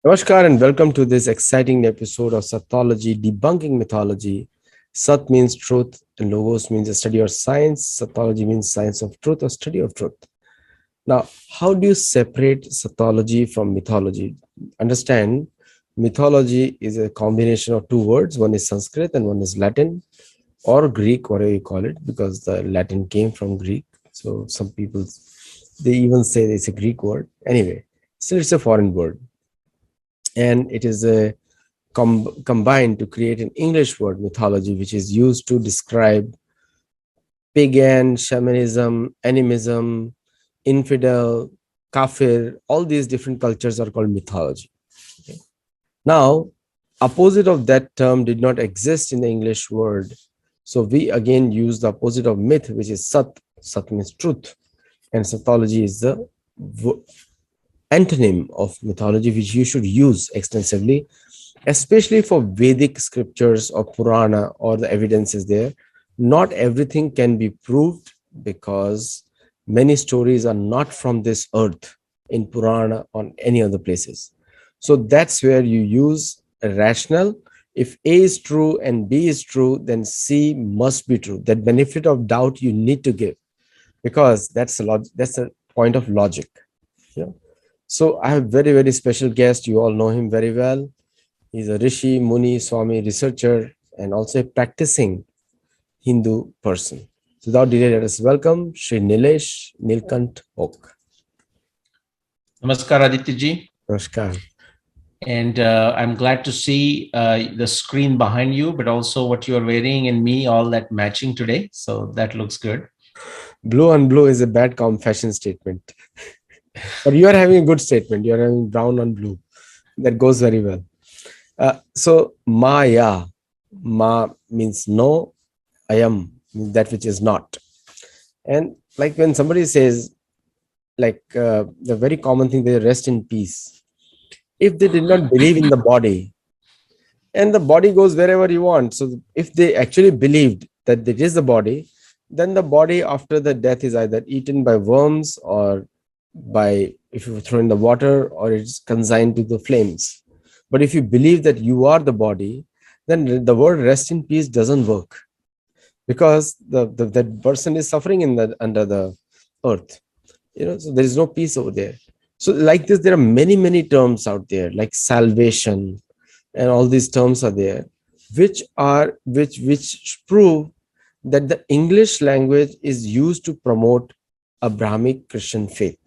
Namaskar and welcome to this exciting episode of Sattology, debunking mythology. Sat means truth and logos means a study or science. Sattology means science of truth or study of truth. Now, how do you separate Sattology from mythology? Understand, mythology is a combination of two words. One is Sanskrit and one is Latin or Greek, whatever you call it, because the Latin came from Greek. So some people, they even say it's a Greek word. Anyway, still it's a foreign word, and it is combined to create an English word, mythology, which is used to describe pagan, shamanism, animism, infidel, kafir. All these different cultures are called mythology. Okay. Now, opposite of that term did not exist in the English word. So we again use the opposite of myth, which is sat. Sat means truth. And satology is the antonym of mythology, which you should use extensively, especially for Vedic scriptures or Purana or the evidences there. Not everything can be proved because many stories are not from this earth in Purana or any other places. So that's where you use a rational. If A is true and B is true, then C must be true. That benefit of doubt you need to give, because that's a point of logic. Yeah. So I have very, very special guest. You all know him very well. He's a Rishi, Muni, Swami researcher and also a practicing Hindu person. So without delay, let us welcome Sri NIlesh Oak. Namaskar, Aditya ji. Namaskar. And I'm glad to see the screen behind you, but also what you're wearing and me, all that matching today. So that looks good. Blue on blue is a bad fashion statement. But you are having a good statement. You are having brown on blue. That goes very well. So Maya, Ma means no, Ayam means that which is not. And like when somebody says, like the very common thing, they rest in peace. If they did not believe in the body, and the body goes wherever you want. So if they actually believed that it is the body, then the body after the death is either eaten by worms or by, if you throw in the water, or it's consigned to the flames. But if you believe that you are the body, then the word rest in peace doesn't work, because that person is suffering in the under the earth. So there is no peace over there. So like this, there are many terms out there, like salvation, and all these terms are there, which prove that the English language is used to promote Abrahamic Christian faith.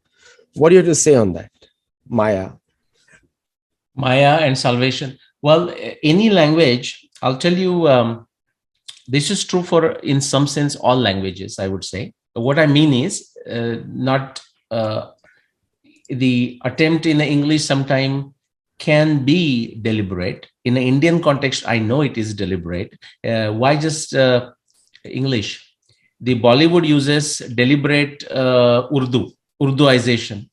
What do you have to say on that, Maya? Maya and salvation. Well, any language, I'll tell you, this is true for, in some sense, all languages, I would say. What I mean is not the attempt in the English sometime can be deliberate. In the Indian context, I know it is deliberate. Why just English? The Bollywood uses deliberate Urduization.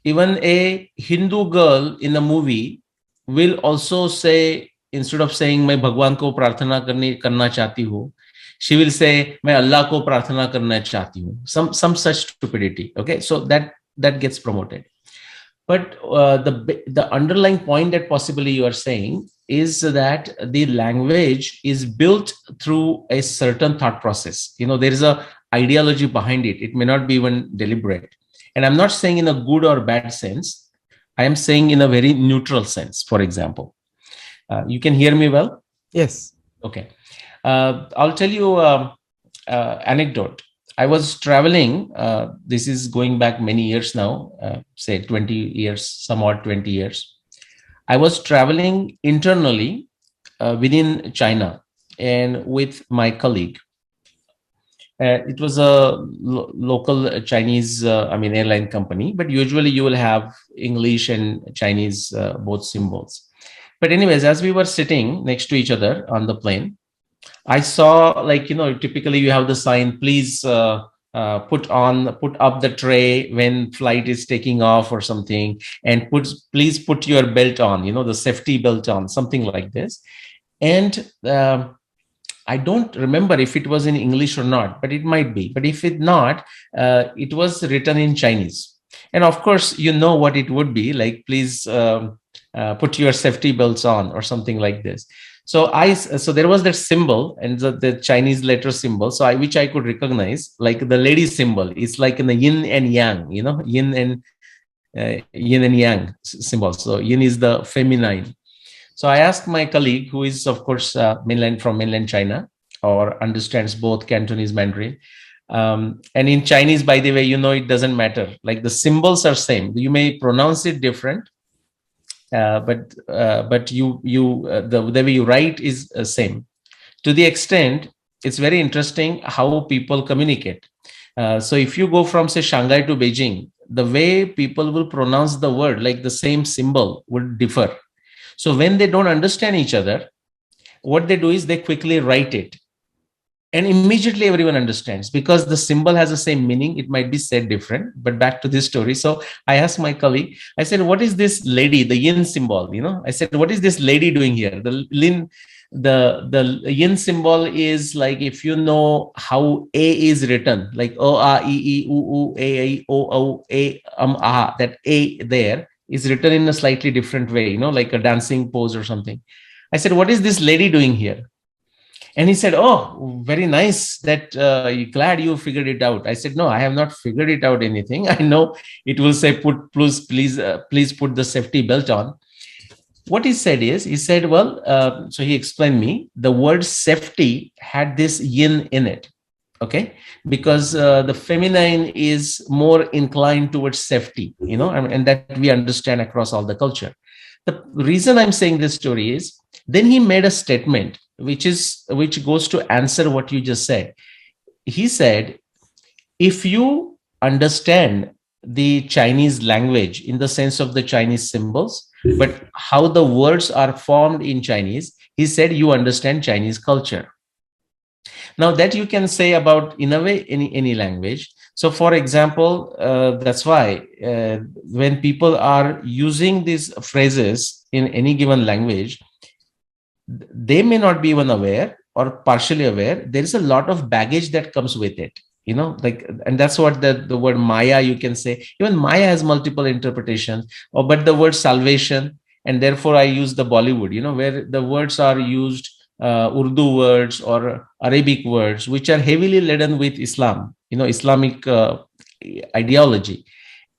Even a Hindu girl in a movie will also say, instead of saying मैं भगवान को प्रार्थना करना चाहती हूँ, she will say मैं अल्लाह को प्रार्थना करना चाहती हूँ. Some such stupidity. Okay, so that gets promoted. But the underlying point that possibly you are saying is that the language is built through a certain thought process. There is a ideology behind it. It may not be even deliberate. And I'm not saying in a good or bad sense. I am saying in a very neutral sense, for example. You can hear me well? Yes. Okay. I'll tell you anecdote. I was traveling. This is going back many years now, say 20 years, somewhat 20 years. I was traveling internally within China and with my colleague. It was a local Chinese, airline company, but usually you will have English and Chinese, both symbols. But anyways, as we were sitting next to each other on the plane, I saw, typically you have the sign, please put up the tray when flight is taking off or something, and please put your belt on, the safety belt on, something like this. And I don't remember if it was in English or not, but it might be. But if it not, it was written in Chinese. And of course, you know what it would be like, please put your safety belts on, or something like this. So there was that symbol, and the Chinese letter symbol, which I could recognize, like the lady symbol. It's like in the yin and yang, yin and yang symbol. So yin is the feminine. So I asked my colleague, who is of course from mainland China, or understands both Cantonese, Mandarin. And in Chinese, by the way, it doesn't matter. Like the symbols are same. You may pronounce it different, but the way you write is same. To the extent, it's very interesting how people communicate. So if you go from, say, Shanghai to Beijing, the way people will pronounce the word, like the same symbol, would differ. So when they don't understand each other, what they do is they quickly write it. And immediately everyone understands, because the symbol has the same meaning. It might be said different, but back to this story. So I asked my colleague, I said, what is this lady, the yin symbol? I said, what is this lady doing here? The yin symbol is like, if you know how A is written, like O, A, E, E, U, U, A, O, O, A, A, that A there is written in a slightly different way, like a dancing pose or something. I said, what is this lady doing here? And he said, oh, very nice, that glad you figured it out. I said, no, I have not figured it out anything. I know it will say, please put the safety belt on. What he said, well, so he explained me, the word safety had this yin in it. Okay, because the feminine is more inclined towards safety, and that we understand across all the culture. The reason I'm saying this story is, then he made a statement which goes to answer what you just said. He said, if you understand the Chinese language in the sense of the Chinese symbols, but how the words are formed in Chinese, he said, you understand Chinese culture. Now that you can say about, in a way, any language. So for example, that's why when people are using these phrases in any given language, they may not be even aware or partially aware. There is a lot of baggage that comes with it, and that's what the word Maya, you can say. Even Maya has multiple interpretations, but the word salvation, and therefore I use the Bollywood, where the words are used, Urdu words or Arabic words, which are heavily laden with Islam, Islamic ideology.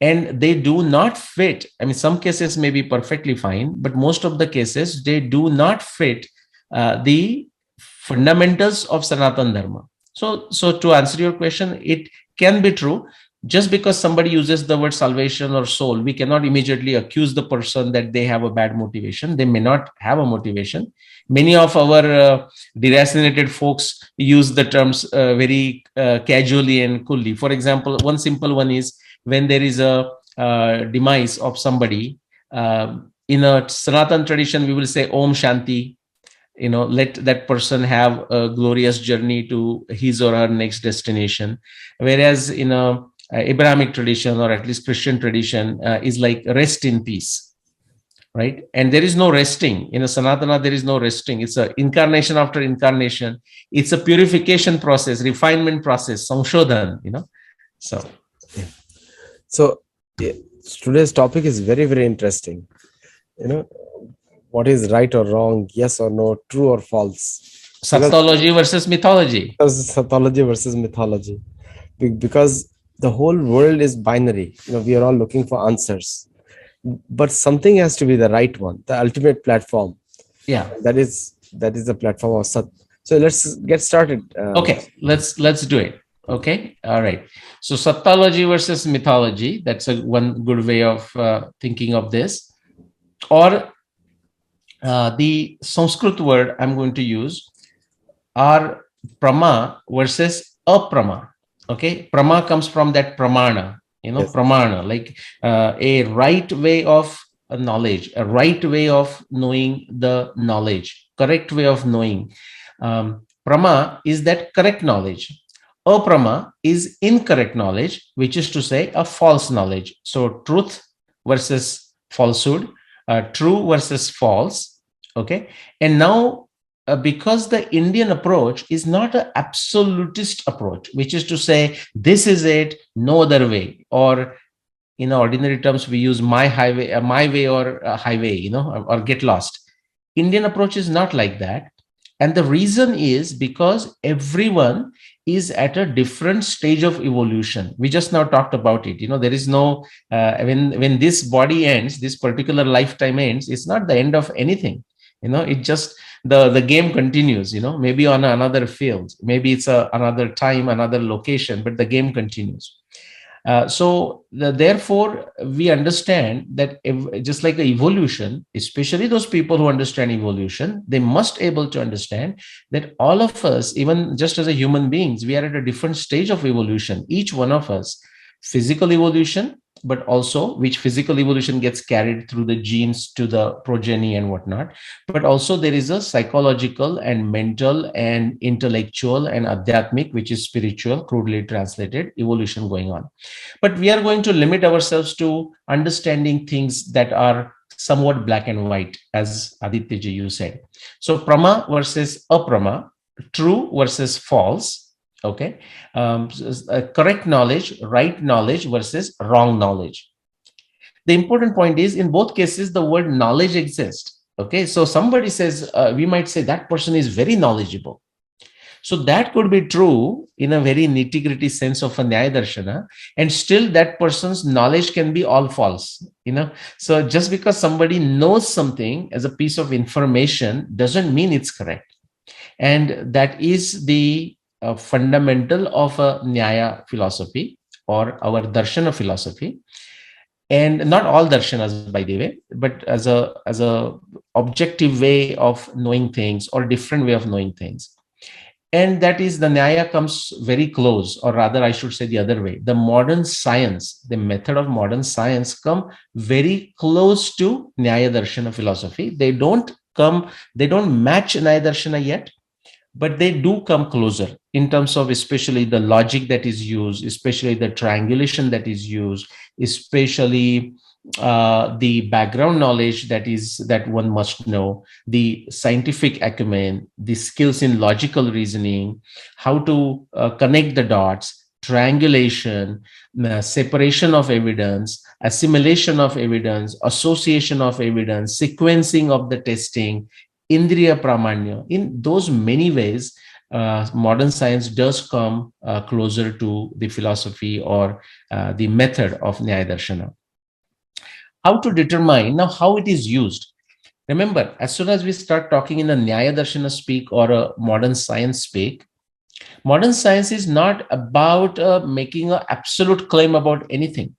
And they do not fit. I mean, some cases may be perfectly fine, but most of the cases, they do not fit the fundamentals of Sanatan Dharma. So to answer your question, it can be true. Just because somebody uses the word salvation or soul, we cannot immediately accuse the person that they have a bad motivation. They may not have a motivation. Many of our deracinated folks use the terms very casually and coolly. For example, one simple one is, when there is a demise of somebody, in a Sanatan tradition, we will say Om Shanti, let that person have a glorious journey to his or her next destination. Whereas in a Abrahamic tradition, or at least Christian tradition, is like rest in peace, right? And there is no resting. In a Sanatana, there is no resting. It's a incarnation after incarnation. It's a purification process, refinement process, Sangshodhan, so. So today's topic is very, very interesting. What is right or wrong, yes or no, true or false. Sattology versus mythology. Sattology versus mythology. Because the whole world is binary. We are all looking for answers. But something has to be the right one, the ultimate platform. Yeah. That is the platform of Sat. So let's get started. Okay, let's do it. Okay, all right. So Sattology versus mythology, that's one good way of thinking of this. Or the Sanskrit word I'm going to use are Prama versus Aprama. Okay, Prama comes from that Pramana, yes. Pramana, like a right way of knowledge, a right way of knowing the knowledge, correct way of knowing. Prama is that correct knowledge. Aprama is incorrect knowledge, which is to say a false knowledge. So truth versus falsehood, true versus false. Okay. And now, because the Indian approach is not an absolutist approach, which is to say, this is it, no other way, or In ordinary terms, we use my highway, my way, or highway, or get lost. Indian approach is not like that. And the reason is because everyone is at a different stage of evolution. We just now talked about it. There is no, when this body ends, this particular lifetime ends, it's not the end of anything. It just, the game continues, maybe on another field, maybe it's another time, another location, but the game continues. Therefore, we understand that just like evolution, especially those people who understand evolution, they must able to understand that all of us, even just as a human beings, we are at a different stage of evolution. Each one of us, physical evolution, but also which physical evolution gets carried through the genes to the progeny and whatnot. But also there is a psychological and mental and intellectual and adhyatmic, which is spiritual, crudely translated, evolution going on. But we are going to limit ourselves to understanding things that are somewhat black and white, as Aditya ji you said. So prama versus aprama, true versus false. Okay, correct knowledge, right knowledge versus wrong knowledge. The important point is, in both cases, the word knowledge exists. Okay, so somebody says, we might say that person is very knowledgeable. So that could be true in a very nitty-gritty sense of a Nyaya Darshana, and still that person's knowledge can be all false. So just because somebody knows something as a piece of information doesn't mean it's correct. And that is the fundamental of a Nyaya philosophy or our Darshana philosophy. And not all darshanas, by the way, but as a objective way of knowing things or different way of knowing things. And that is, the Nyaya comes very close, or rather I should say the other way. The modern science, the method of modern science come very close to Nyaya Darshana philosophy. They don't match Nyaya Darshana yet, but they do come closer in terms of especially the logic that is used, especially the triangulation that is used, especially the background knowledge that one must know, the scientific acumen, the skills in logical reasoning, how to connect the dots, triangulation, separation of evidence, assimilation of evidence, association of evidence, sequencing of the testing, indriya pramanya. In those many ways, modern science does come closer to the philosophy or the method of Nyaya Darshana. How to determine now how it is used? Remember, as soon as we start talking in a Nyaya Darshana speak or a modern science speak, modern science is not about making an absolute claim about anything.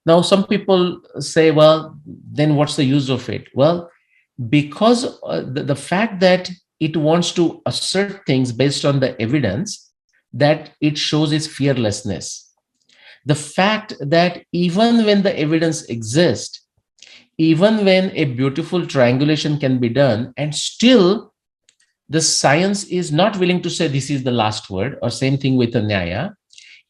Now, some people say, well, then what's the use of it? Well, because the fact that it wants to assert things based on the evidence, that it shows its fearlessness. The fact that even when the evidence exists, even when a beautiful triangulation can be done, and still the science is not willing to say this is the last word, or same thing with the Nyaya,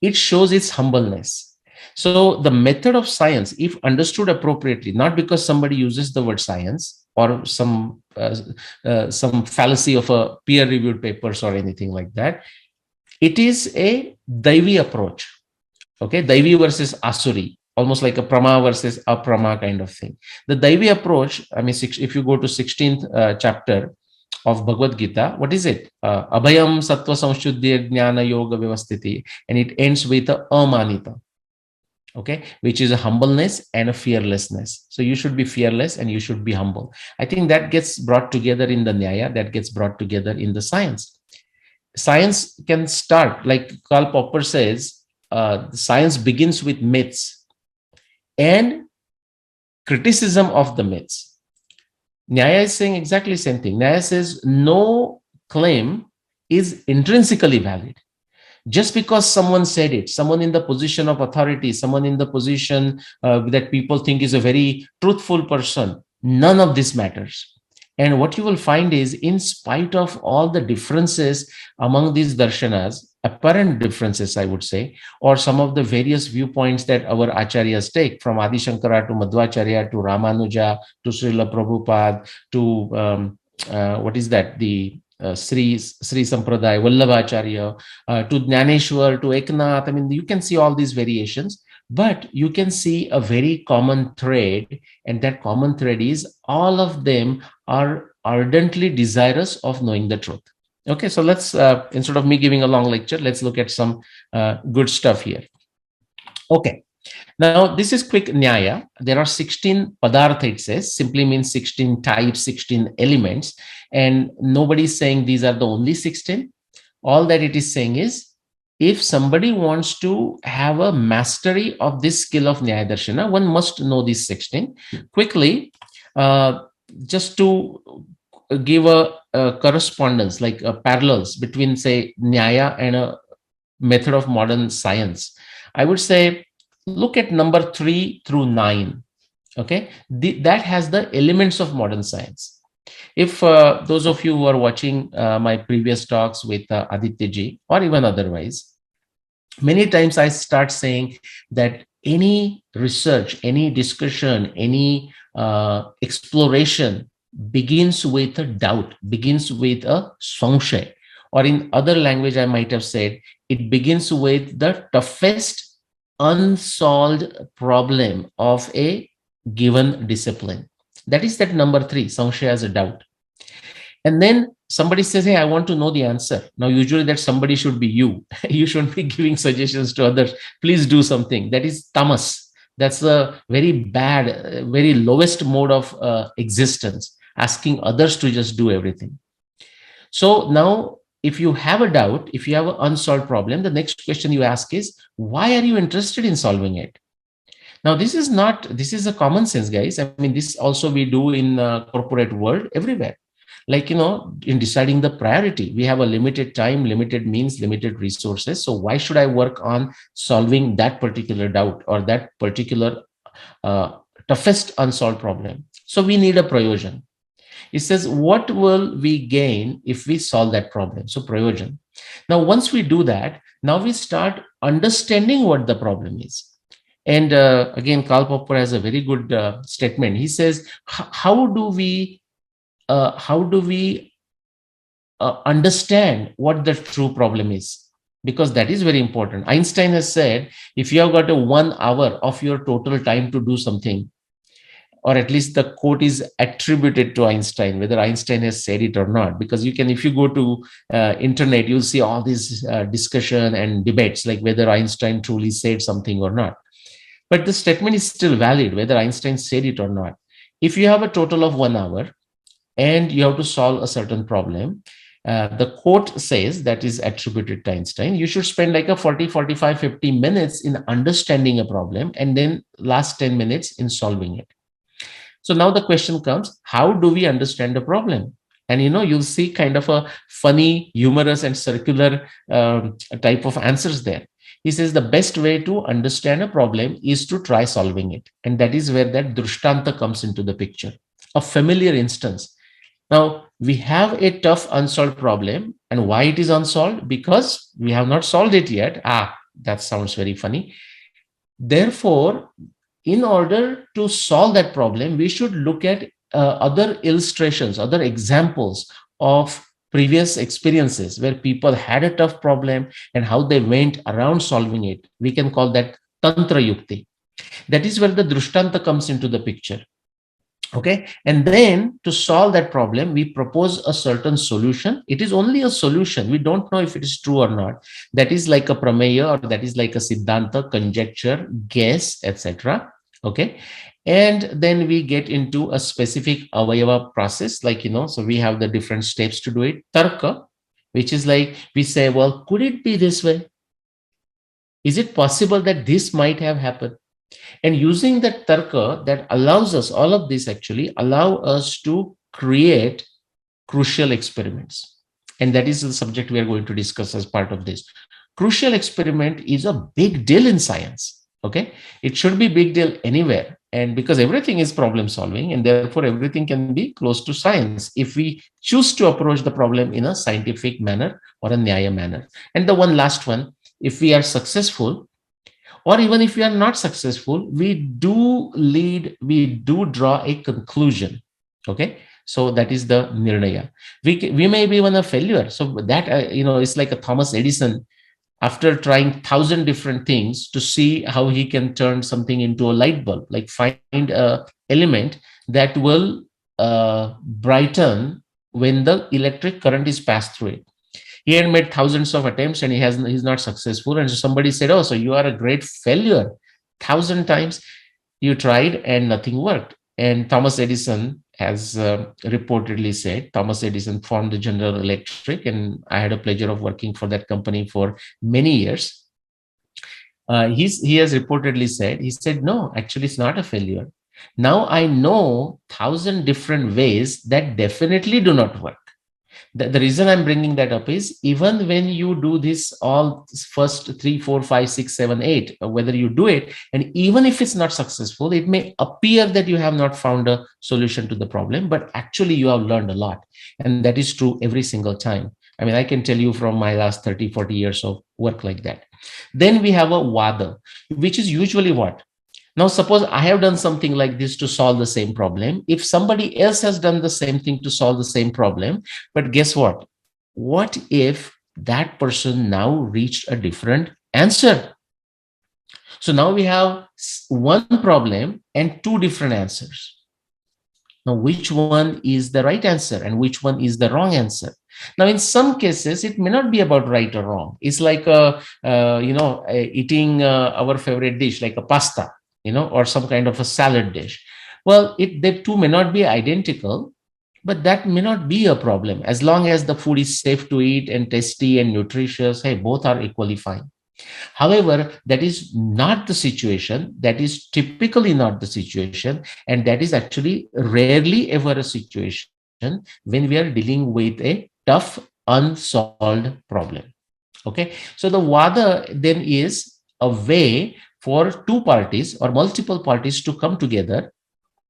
it shows its humbleness. So the method of science, if understood appropriately, not because somebody uses the word science or some fallacy of a peer-reviewed papers or anything like that, it is a Daivi approach. Okay, Daivi versus Asuri, almost like a Prama versus Aprama kind of thing. The Daivi approach, I mean, if you go to 16th chapter of Bhagavad Gita, what is it? Abhayam Sattva Samshuddhi Jnana Yoga Vyavasthiti, and it ends with a Amanita. Okay, which is a humbleness and a fearlessness. So you should be fearless and you should be humble. I think that gets brought together in the Nyaya, that gets brought together in the science. Science can start, like Karl Popper says, science begins with myths and criticism of the myths. Nyaya is saying exactly the same thing. Nyaya says no claim is intrinsically valid. Just because someone said it, someone in the position of authority, someone in the position that people think is a very truthful person, none of this matters. And what you will find is, in spite of all the differences among these darshanas, apparent differences, I would say, or some of the various viewpoints that our acharyas take, from Adi Shankara to Madhvacharya to Ramanuja to Srila Prabhupada to what is that? The Sri Sampradaya, Vallabhacharya, to Jnaneshwar, to Eknath. I mean, you can see all these variations. But you can see a very common thread, and that common thread is all of them are ardently desirous of knowing the truth. Okay, so let's, instead of me giving a long lecture, let's look at some good stuff here. Okay, now this is quick Nyaya. There are 16 Padartha, it says, simply means 16 types, 16 elements. And nobody is saying these are the only 16. All that it is saying is, if somebody wants to have a mastery of this skill of Nyaya Darshana, one must know these 16. Quickly, uh, just to give a correspondence, like parallels between, say, Nyaya and a method of modern science, I would say look at number 3 through 9. Okay, that has the elements of modern science. If those of you who are watching my previous talks with Aditya ji, or even otherwise, many times I start saying that any research, any discussion, any exploration begins with a doubt, begins with a sangshay, or in other language I might have said, it begins with the toughest unsolved problem of a given discipline. That is that number 3, sangshay, as a doubt. And then somebody says, hey, I want to know the answer. Now, usually that somebody should be you. You shouldn't be giving suggestions to others. Please do something. That is tamas. That's a very bad, very lowest mode of existence, asking others to just do everything. So now, if you have a doubt, if you have an unsolved problem, the next question you ask is, why are you interested in solving it? Now, this is a common sense, guys. I mean, this also we do in corporate world everywhere. Like, in deciding the priority, we have a limited time, limited means, limited resources. So why should I work on solving that particular doubt or that particular toughest unsolved problem? So we need a prayojan. It says, what will we gain if we solve that problem? So prayojan. Now, once we do that, now we start understanding what the problem is. And again, Karl Popper has a very good statement. He says, how do we understand what the true problem is? Because that is very important. Einstein has said, if you have got a 1 hour of your total time to do something, or at least the quote is attributed to Einstein, whether Einstein has said it or not, because you can, if you go to internet, you'll see all this discussion and debates, like whether Einstein truly said something or not. But the statement is still valid, whether Einstein said it or not. If you have a total of 1 hour and you have to solve a certain problem, the quote says, that is attributed to Einstein, you should spend like a 40, 45, 50 minutes in understanding a problem, and then last 10 minutes in solving it. So now the question comes, how do we understand the problem? And you'll see kind of a funny, humorous, and circular type of answers there. He says the best way to understand a problem is to try solving it. And that is where that drishtanta comes into the picture, a familiar instance. Now, we have a tough unsolved problem. And why it is unsolved? Because we have not solved it yet. That sounds very funny. Therefore, in order to solve that problem, we should look at other illustrations, other examples of previous experiences where people had a tough problem and how they went around solving it. We can call that Tantra Yukti. That is where the Drishtanta comes into the picture. Okay. And then to solve that problem, we propose a certain solution. It is only a solution. We don't know if it is true or not. That is like a prameya, or that is like a siddhanta, conjecture, guess, etc. Okay. And then we get into a specific avayava process, like, so we have the different steps to do it. Tarka, which is like, we say, well, could it be this way? Is it possible that this might have happened? And using that tarka, that allows us, all of this actually allow us to create crucial experiments. And that is the subject we are going to discuss as part of this. Crucial experiment is a big deal in science. Okay. It should be big deal anywhere. And because everything is problem solving, and therefore everything can be close to science if we choose to approach the problem in a scientific manner or a nyaya manner. And the one last one, if we are successful, or even if we are not successful, we do draw a conclusion. Okay. So that is the nirnaya. We may be even a failure. So that, it's like a Thomas Edison after trying 1,000 different things to see how he can turn something into a light bulb, like find a element that will brighten when the electric current is passed through it. He had made thousands of attempts and he's not successful. And so somebody said, oh, so you are a great failure. 1,000 times you tried and nothing worked. And Thomas Edison has reportedly said, Thomas Edison formed the General Electric, and I had a pleasure of working for that company for many years. He has reportedly said, he said, no, actually it's not a failure. Now I know 1,000 different ways that definitely do not work. The reason I'm bringing that up is, even when you do this all first 3, 4, 5, 6, 7, 8, whether you do it, and even if it's not successful, it may appear that you have not found a solution to the problem, but actually you have learned a lot. And that is true every single time. I mean, I can tell you from my last 30, 40 years of work like that. Then we have a vada, which is usually what? Now, suppose I have done something like this to solve the same problem. If somebody else has done the same thing to solve the same problem, but guess what? What if that person now reached a different answer? So now we have one problem and two different answers. Now, which one is the right answer and which one is the wrong answer? Now, in some cases, it may not be about right or wrong. It's like eating our favorite dish, like a pasta, or some kind of a salad dish. Well, the two may not be identical, but that may not be a problem. As long as the food is safe to eat and tasty and nutritious, hey, both are equally fine. However, that is not the situation. That is typically not the situation. And that is actually rarely ever a situation when we are dealing with a tough, unsolved problem. Okay. So the Vada then is a way for two parties or multiple parties to come together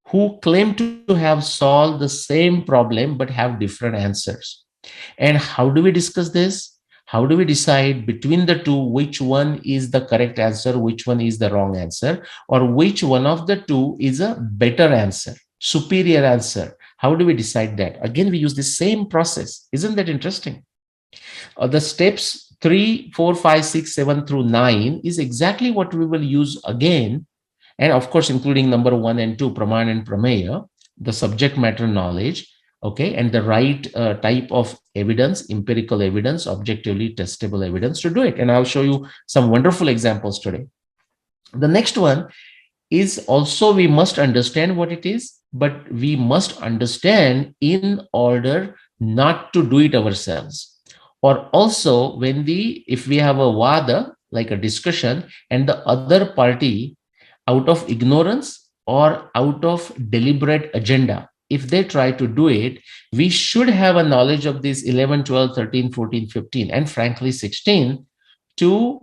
who claim to have solved the same problem but have different answers. And how do we discuss this? How do we decide between the two which one is the correct answer, which one is the wrong answer, or which one of the two is a better answer, superior answer? How do we decide that? Again, we use the same process. Isn't that interesting? The steps 3, 4, 5, 6, 7 through 9 is exactly what we will use again. And of course, including number 1 and 2, Praman and Prameya, the subject matter knowledge, okay, and the right type of evidence, empirical evidence, objectively testable evidence to do it. And I'll show you some wonderful examples today. The next one is also, we must understand what it is, but we must understand in order not to do it ourselves. Or also, if we have a vada, like a discussion, and the other party, out of ignorance or out of deliberate agenda, if they try to do it, we should have a knowledge of these 11, 12, 13, 14, 15, and frankly 16 to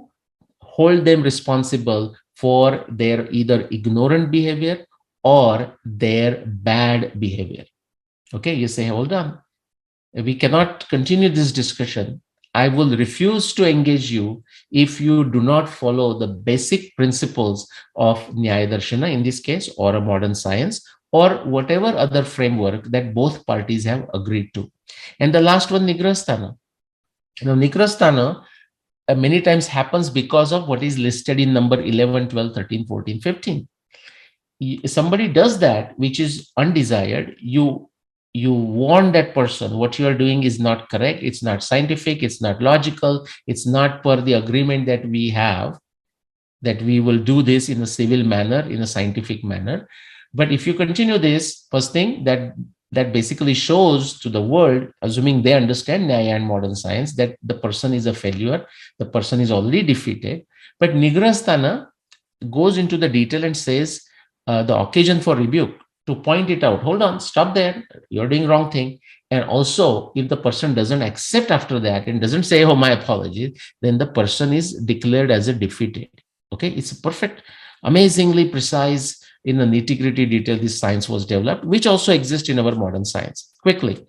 hold them responsible for their either ignorant behavior or their bad behavior. Okay, you say, hold on, we cannot continue this discussion. I will refuse to engage you if you do not follow the basic principles of Nyaya Darshana in this case, or a modern science, or whatever other framework that both parties have agreed to. And the last one, Nigrasthana. Now, Nigrasthana many times happens because of what is listed in number 11, 12, 13, 14, 15. Somebody does that, which is undesired. You warn that person, what you are doing is not correct. It's not scientific. It's not logical. It's not per the agreement that we have, that we will do this in a civil manner, in a scientific manner. But if you continue this, first thing that basically shows to the world, assuming they understand Nyaya and modern science, that the person is a failure, the person is already defeated. But Nigrasthana goes into the detail and says the occasion for rebuke, to point it out. Hold on, stop there. You're doing wrong thing. And also, if the person doesn't accept after that and doesn't say, oh, my apologies, then the person is declared as a defeated. Okay, it's a perfect, amazingly precise, in the nitty-gritty detail, this science was developed, which also exists in our modern science. Quickly.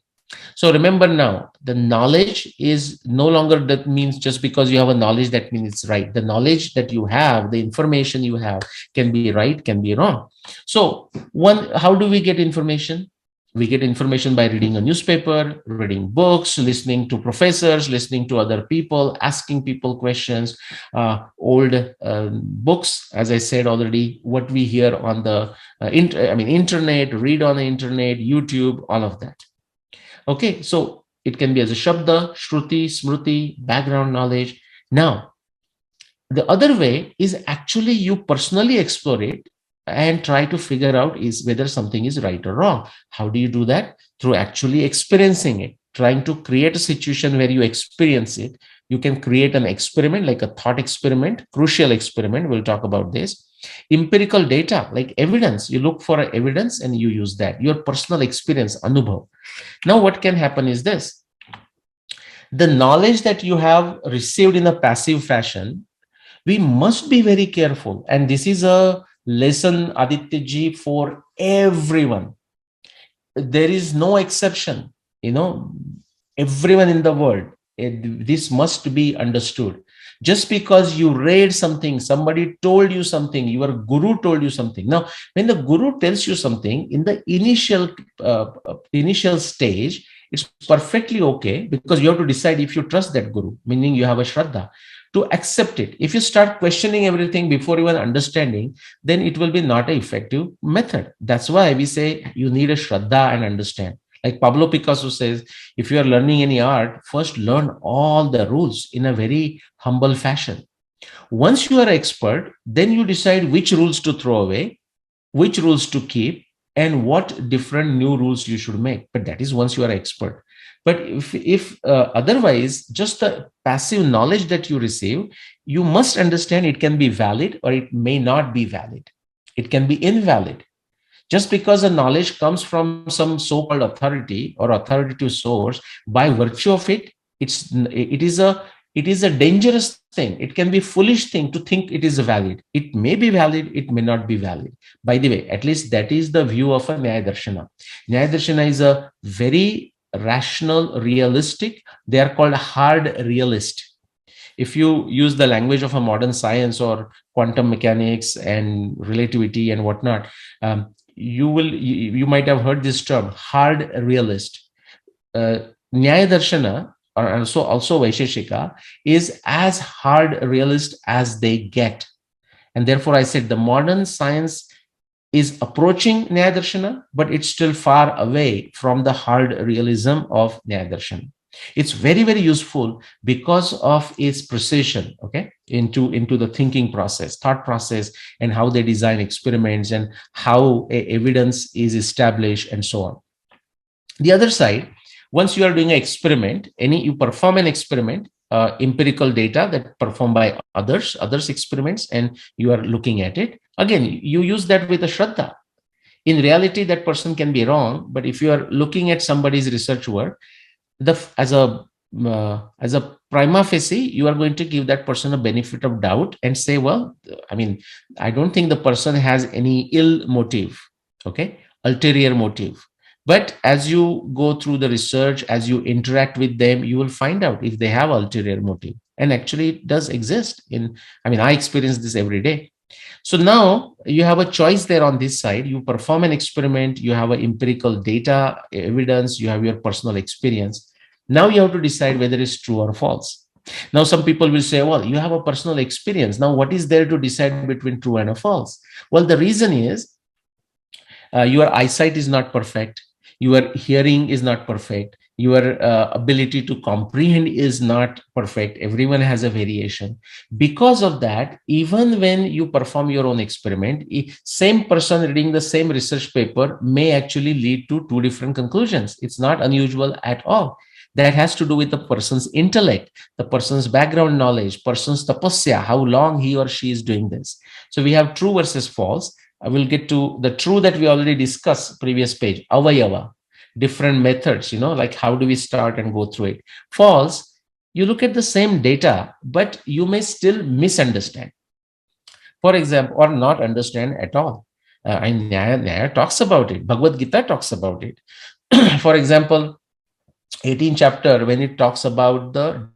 So remember now, the knowledge is no longer, that means just because you have a knowledge, that means it's right. The knowledge that you have, the information you have can be right, can be wrong. So how do we get information? We get information by reading a newspaper, reading books, listening to professors, listening to other people, asking people questions, old books, as I said already, what we hear on the internet, read on the internet, YouTube, all of that. Okay, so it can be as a shabda, shruti, smruti, background knowledge. Now, the other way is actually you personally explore it and try to figure out is whether something is right or wrong. How do you do that? Through actually experiencing it, trying to create a situation where you experience it. You can create an experiment, like a thought experiment, crucial experiment. We'll talk about this. Empirical data, like evidence. You look for evidence and you use that. Your personal experience, anubhav. Now, what can happen is this: the knowledge that you have received in a passive fashion, we must be very careful. And this is a lesson, Aditya ji, for everyone. There is no exception. Everyone in the world, this must be understood. Just because you read something, somebody told you something, your guru told you something. Now, when the guru tells you something in the initial stage, it's perfectly okay, because you have to decide if you trust that guru, meaning you have a shraddha, to accept it. If you start questioning everything before even understanding, then it will be not an effective method. That's why we say you need a shraddha and understand. Like Pablo Picasso says, if you are learning any art, first learn all the rules in a very humble fashion. Once you are expert, then you decide which rules to throw away, which rules to keep, and what different new rules you should make. But that is once you are expert. But if otherwise, just the passive knowledge that you receive, you must understand it can be valid or it may not be valid. It can be invalid. Just because a knowledge comes from some so-called authority or authoritative source, by virtue of it, it is a dangerous thing. It can be foolish thing to think it is valid. It may be valid, it may not be valid. By the way, at least that is the view of a Nyaya Darshana. Nyaya Darshana is a very rational, realistic. They are called hard realist. If you use the language of a modern science or quantum mechanics and relativity and whatnot, you might have heard this term, hard realist. Nyaya Darshana, or also Vaisheshika, is as hard realist as they get. And therefore, I said the modern science is approaching Nyaya Darshana, but it's still far away from the hard realism of Nyaya Darshana. It's very, very useful because of its precision, okay, into the thinking process, thought process, and how they design experiments and how evidence is established and so on. The other side, once you are doing an experiment, you perform an experiment, empirical data that performed by others experiments, and you are looking at it. Again, you use that with a shraddha. In reality, that person can be wrong, but if you are looking at somebody's research work, as a prima facie, you are going to give that person a benefit of doubt and say, well, I don't think the person has any ill motive, okay, ulterior motive. But as you go through the research, as you interact with them, you will find out if they have ulterior motive. And actually, it does exist. I experience this every day. So now you have a choice there on this side. You perform an experiment, you have an empirical data, evidence, you have your personal experience. Now you have to decide whether it's true or false. Now, some people will say, well, you have a personal experience. Now, what is there to decide between true and a false? Well, the reason is your eyesight is not perfect. Your hearing is not perfect. Your ability to comprehend is not perfect. Everyone has a variation. Because of that, even when you perform your own experiment, same person reading the same research paper may actually lead to two different conclusions. It's not unusual at all. That has to do with the person's intellect, the person's background knowledge, person's tapasya, how long he or she is doing this. So we have true versus false. I will get to the true that we already discussed previous page, avayava, different methods, like how do we start and go through it. False, you look at the same data, but you may still misunderstand, for example, or not understand at all. And Nyaya talks about it. Bhagavad Gita talks about it. For example, 18th chapter, when it talks about the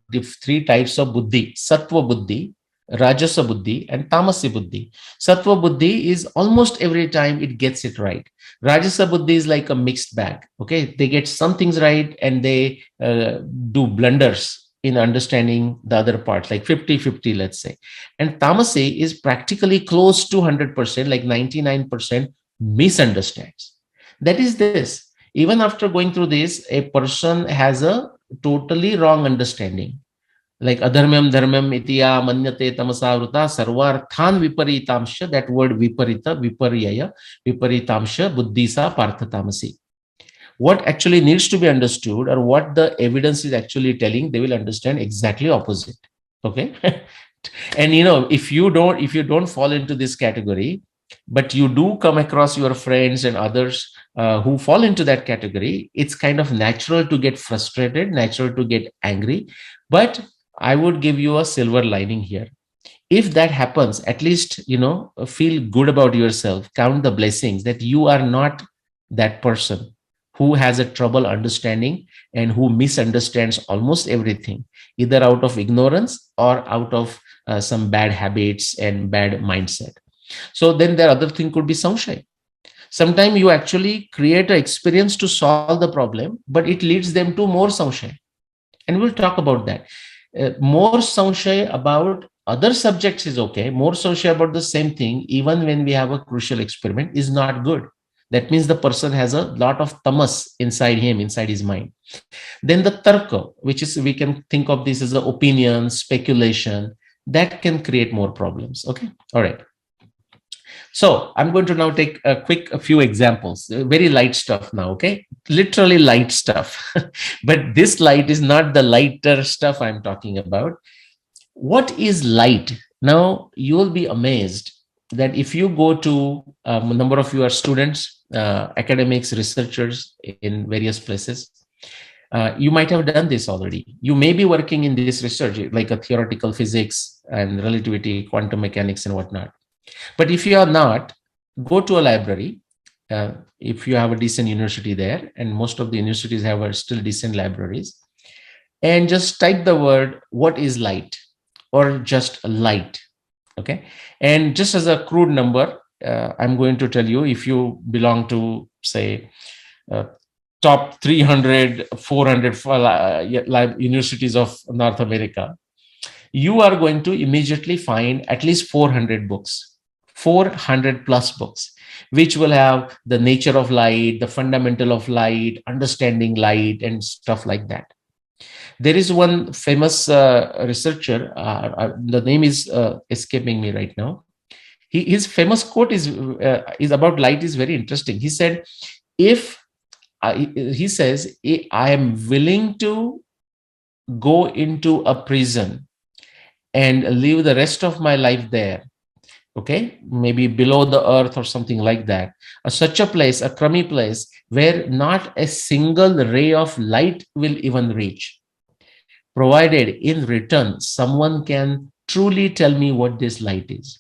three types of buddhi, sattva buddhi, Rajasa buddhi, and Tamasi buddhi. Sattva buddhi is almost every time it gets it right. Rajasa buddhi is like a mixed bag. Okay, they get some things right and they do blunders in understanding the other parts, like 50-50, let's say. And Tamasi is practically close to 100%, like 99% misunderstands. That is this. Even after going through this, a person has a totally wrong understanding, like adharmyam dharmyam itiya manyate tamasavruta sarvarthan viparitamsha. That word viparita, viparyaya, viparitamsha buddhisa parthatamasi. What actually needs to be understood, or what the evidence is actually telling, they will understand exactly opposite. Okay. And if you don't fall into this category, but you do come across your friends and others who fall into that category, it's kind of natural to get frustrated, natural to get angry. But I would give you a silver lining here. If that happens, at least feel good about yourself, count the blessings that you are not that person who has a trouble understanding and who misunderstands almost everything, either out of ignorance or out of some bad habits and bad mindset. So then the other thing could be samshay. Sometimes you actually create an experience to solve the problem, but it leads them to more samshay. And we'll talk about that. More samshay about other subjects is okay. More samshay about the same thing, even when we have a crucial experiment, is not good. That means the person has a lot of tamas inside him, inside his mind. Then the tarka, which is, we can think of this as an opinion, speculation, that can create more problems. Okay. All right. So I'm going to now take a few examples, very light stuff now, okay? Literally light stuff. But this light is not the lighter stuff I'm talking about. What is light? Now, you will be amazed that if you go to a number of your students, academics, researchers in various places, you might have done this already. You may be working in this research, like a theoretical physics and relativity, quantum mechanics, and whatnot. But if you are not, go to a library. If you have a decent university there, and most of the universities have still decent libraries, and just type the word, what is light, or just light. Okay. And just as a crude number, I'm going to tell you, if you belong to, say, uh, top 300, 400 universities of North America, you are going to immediately find at least 400 books, 400 plus books, which will have the nature of light, the fundamental of light, understanding light, and stuff like that. There is one famous researcher, the name is escaping me right now. His famous quote is about light, is very interesting. He said, if he says, I am willing to go into a prison and live the rest of my life there, okay, maybe below the earth or something like that, such a place, a crummy place where not a single ray of light will even reach, provided in return someone can truly tell me what this light is.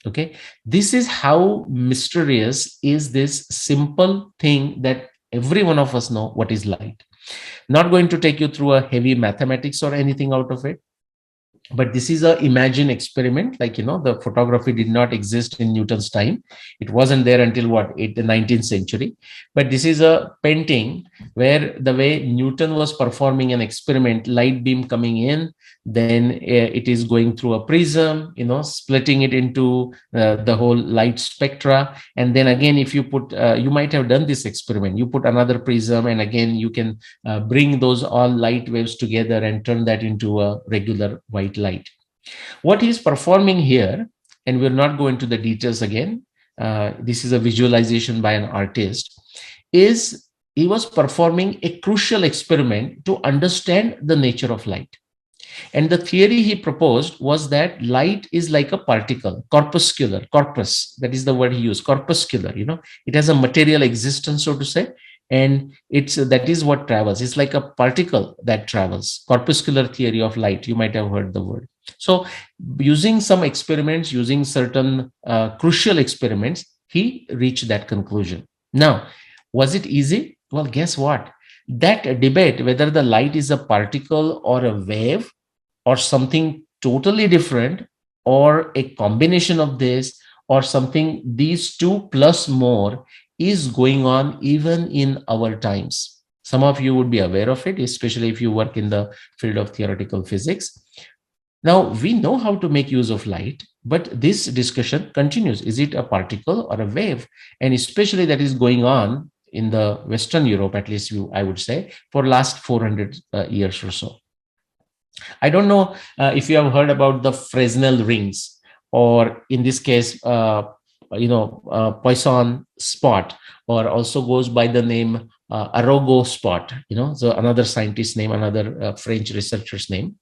Okay, this is how mysterious is this simple thing that every one of us know what is light. Not going to take you through a heavy mathematics or anything out of it, but this is a imagine experiment. Like, the photography did not exist in Newton's time. It wasn't there until the 19th century. But this is a painting where the way Newton was performing an experiment, light beam coming in, then it is going through a prism, splitting it into the whole light spectra. And then again, if you put, you might have done this experiment, you put another prism, and again, you can bring those all light waves together and turn that into a regular white light. What he's performing here, and we'll not go into the details again, this is a visualization by an artist, is he was performing a crucial experiment to understand the nature of light. And the theory he proposed was that light is like a particle, corpuscular, corpus, that is the word he used, corpuscular, it has a material existence, so to say, and that is what travels. It's like a particle that travels. Corpuscular theory of light, you might have heard the word. So using some experiments, using certain crucial experiments, he reached that conclusion. Now, was it easy? Well, guess what? That debate, whether the light is a particle or a wave or something totally different, or a combination of this, or something, these two plus more is going on even in our times. Some of you would be aware of it, especially if you work in the field of theoretical physics. Now, we know how to make use of light, but this discussion continues. Is it a particle or a wave? And especially that is going on in the Western Europe, at least I would say, for last 400 years or so. I don't know if you have heard about the Fresnel rings, or in this case, Poisson spot, or also goes by the name Arago spot. So another scientist's name, another French researcher's name.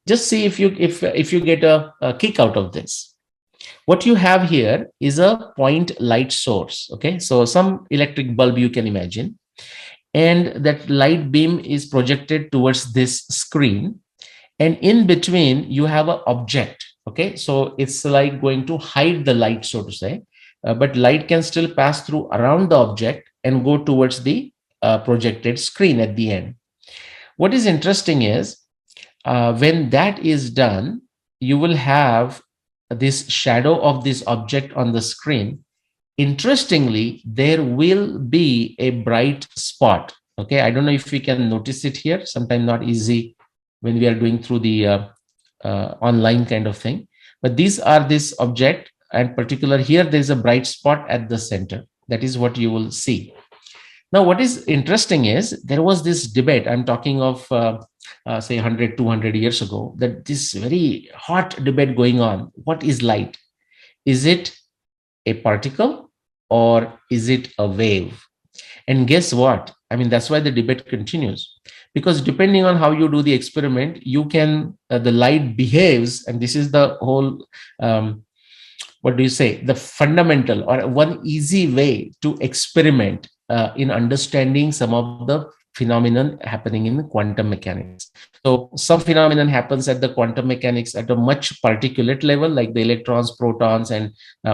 Just see if you get a kick out of this. What you have here is a point light source. Okay, so some electric bulb you can imagine, and that light beam is projected towards this screen, and in between you have an object. Okay, so it's like going to hide the light, so to say, but light can still pass through around the object and go towards the projected screen at the end. What is interesting is when that is done, you will have this shadow of this object on the screen. Interestingly, there will be a bright spot. Okay, I don't know if we can notice it here. Sometimes not easy when we are doing through the online kind of thing. But these are this object, and particular here, there is a bright spot at the center. That is what you will see. Now, what is interesting is there was this debate. I'm talking of say 100, 200 years ago, that this very hot debate going on. What is light? Is it a particle or is it a wave? And guess what? I mean, that's why the debate continues. Because depending on how you do the experiment, you can, the light behaves, and this is the whole, what do you say, the fundamental or one easy way to experiment in understanding some of the phenomenon happening in quantum mechanics. So some phenomenon happens at the quantum mechanics at a much particulate level, like the electrons, protons, and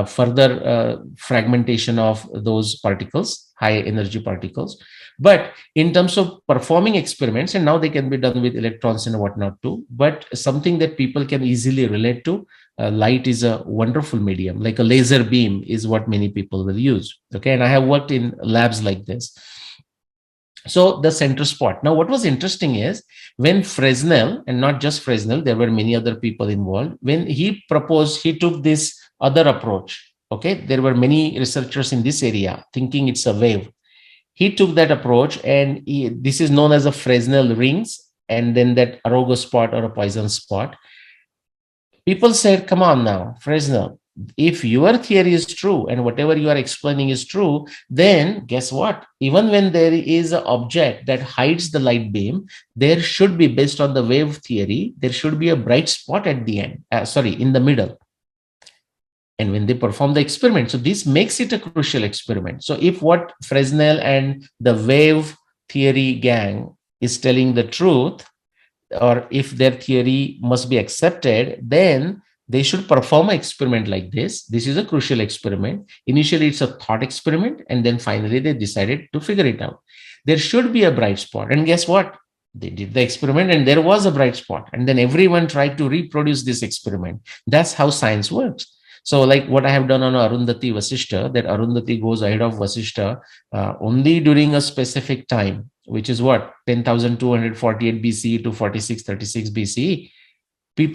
further fragmentation of those particles, high energy particles. But in terms of performing experiments, and now they can be done with electrons and whatnot too, but something that people can easily relate to, light is a wonderful medium, like a laser beam is what many people will use. Okay, and I have worked in labs like this. So the center spot. Now, what was interesting is when Fresnel, and not just Fresnel, there were many other people involved. When he proposed, he took this other approach. Okay, there were many researchers in this area thinking it's a wave. He took that approach, and this is known as a Fresnel rings, and then that Arago spot or a Poisson spot. People said, come on now, Fresnel, if your theory is true and whatever you are explaining is true, then guess what? Even when there is an object that hides the light beam, there should be, based on the wave theory, there should be a bright spot at the end, in the middle. And when they perform the experiment, so this makes it a crucial experiment. So if what Fresnel and the wave theory gang is telling the truth, or if their theory must be accepted, then they should perform an experiment like this. This is a crucial experiment. Initially, it's a thought experiment, and then finally they decided to figure it out. There should be a bright spot. And guess what? They did the experiment and there was a bright spot. And then everyone tried to reproduce this experiment. That's how science works. So like what I have done on Arundhati Vasishta, that Arundhati goes ahead of Vasishta only during a specific time, which is what, 10,248 BCE to 4636 BCE.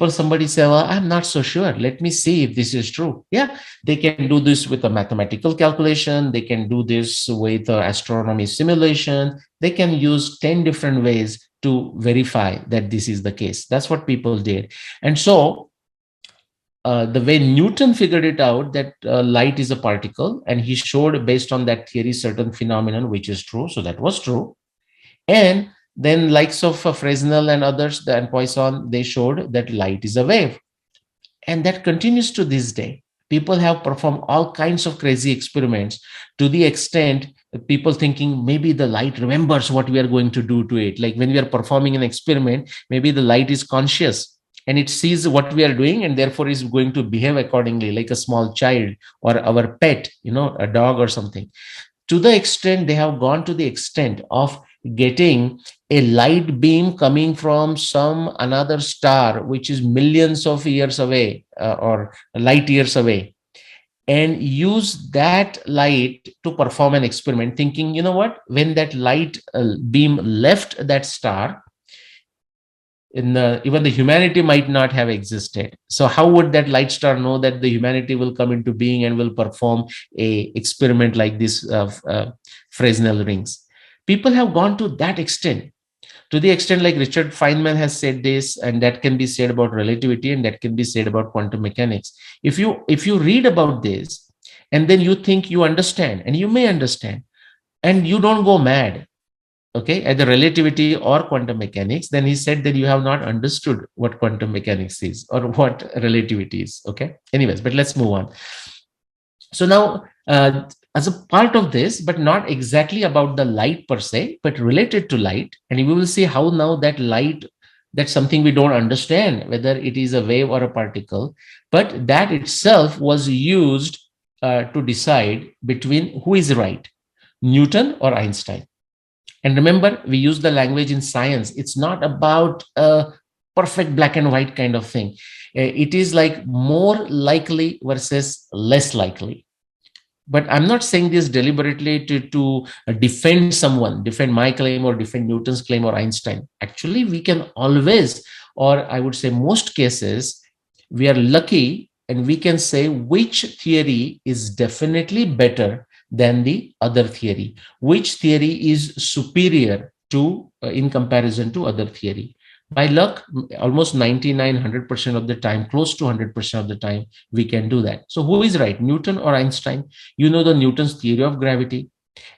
Somebody say, well, I'm not so sure. Let me see if this is true. Yeah, they can do this with a mathematical calculation. They can do this with astronomy simulation. They can use 10 different ways to verify that this is the case. That's what people did. And so the way Newton figured it out, that light is a particle, and he showed based on that theory certain phenomenon, which is true. So that was true. And then likes of Fresnel and others, and Poisson, they showed that light is a wave. And that continues to this day. People have performed all kinds of crazy experiments to the extent that people thinking maybe the light remembers what we are going to do to it. Like when we are performing an experiment, maybe the light is conscious and it sees what we are doing and therefore is going to behave accordingly, like a small child or our pet, a dog or something. To the extent they have gone to the extent of getting a light beam coming from some another star, which is millions of years away, or light years away, and use that light to perform an experiment, thinking, you know what, when that light beam left that star, even the humanity might not have existed. So how would that light star know that the humanity will come into being and will perform a experiment like this Fresnel rings? People have gone to the extent like Richard Feynman has said this, and that can be said about relativity, and that can be said about quantum mechanics. If you read about this and then you think you understand, and you may understand, and you don't go mad, okay, at the relativity or quantum mechanics, then he said that you have not understood what quantum mechanics is or what relativity is. Okay, anyways, but let's move on. So now, as a part of this, but not exactly about the light per se, but related to light, and we will see how now that light, that's something we don't understand whether it is a wave or a particle, but that itself was used to decide between who is right, Newton or Einstein. And remember, we use the language in science. It's not about a perfect black and white kind of thing. It is like more likely versus less likely. But I'm not saying this deliberately to defend someone, defend my claim or defend Newton's claim or Einstein. Actually, we can always, or I would say most cases, we are lucky and we can say which theory is definitely better than the other theory, which theory is superior to in comparison to other theory. By luck, almost 99-100% of the time, close to 100% of the time, we can do that. So who is right, Newton or Einstein? You know the Newton's theory of gravity,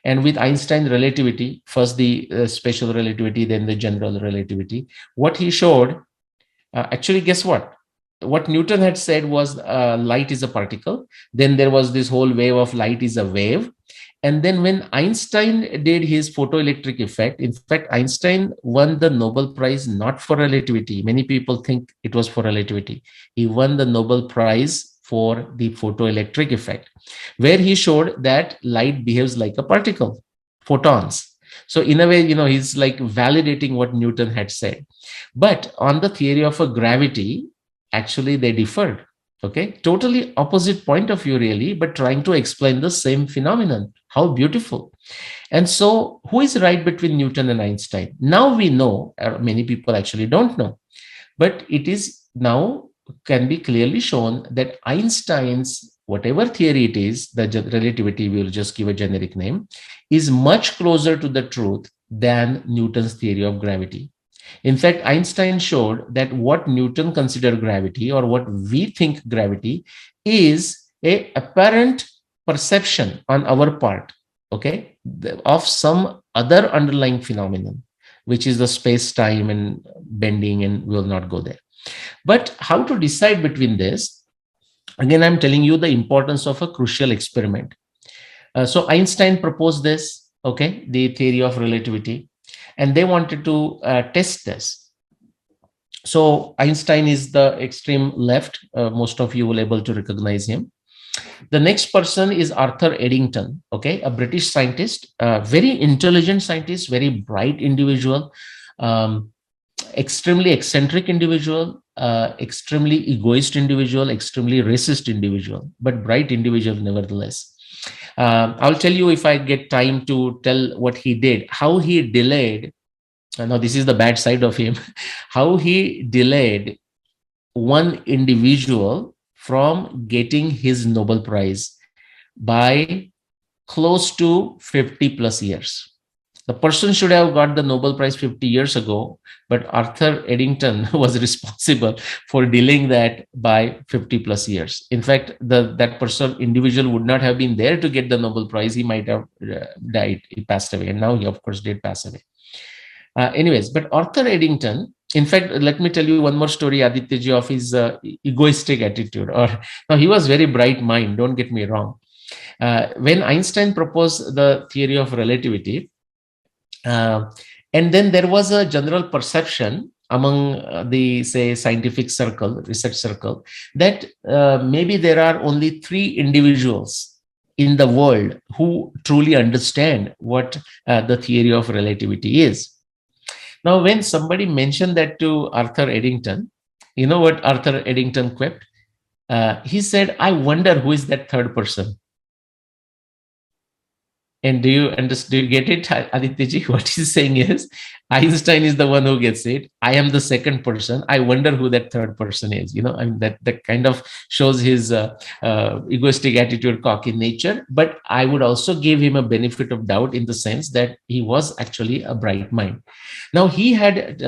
and with Einstein relativity, first the special relativity, then the general relativity. What he showed, actually, guess what? What Newton had said was light is a particle. Then there was this whole wave of light is a wave. And then when Einstein did his photoelectric effect, in fact, Einstein won the Nobel Prize not for relativity. Many people think it was for relativity. He won the Nobel Prize for the photoelectric effect, where he showed that light behaves like a particle, photons. So in a way, he's like validating what Newton had said. But on the theory of a gravity, actually they differed. Okay, totally opposite point of view, really, but trying to explain the same phenomenon. How beautiful. And so, who is right between Newton and Einstein? Now we know, many people actually don't know, but it is now can be clearly shown that Einstein's, whatever theory it is, the relativity, we will just give a generic name, is much closer to the truth than Newton's theory of gravity. In fact, Einstein showed that what Newton considered gravity, or what we think gravity, is a apparent perception on our part, okay, of some other underlying phenomenon, which is the space-time and bending, and we will not go there. But how to decide between this? Again, I'm telling you the importance of a crucial experiment. So Einstein proposed this, okay, the theory of relativity, and they wanted to test this. So Einstein is the extreme left. Most of you will able to recognize him. The next person is Arthur Eddington, okay, a British scientist, very intelligent scientist, very bright individual, extremely eccentric individual, extremely egoist individual, extremely racist individual, but bright individual nevertheless. I'll tell you, if I get time, to tell what he did, how he delayed. Now, this is the bad side of him. How he delayed one individual from getting his Nobel Prize by close to 50 plus years. The person should have got the Nobel Prize 50 years ago, but Arthur Eddington was responsible for delaying that by 50 plus years. In fact, that person, individual, would not have been there to get the Nobel Prize. He might have died, he passed away, and now he, of course, did pass away. Anyways, but Arthur Eddington, in fact, let me tell you one more story, Adityaji, of his egoistic attitude. Now, he was very bright mind, don't get me wrong. When Einstein proposed the theory of relativity, and then there was a general perception among the, say, scientific circle, research circle, that maybe there are only 3 individuals in the world who truly understand what the theory of relativity is. Now, when somebody mentioned that to Arthur Eddington, you know what Arthur Eddington quipped? He said, "I wonder who is that third person." And do you understand? Do you get it, Adityaji? What he's saying is, Einstein is the one who gets it. I am the second person. I wonder who that third person is. I mean, that kind of shows his egoistic attitude, cocky nature. But I would also give him a benefit of doubt in the sense that he was actually a bright mind. Now, he had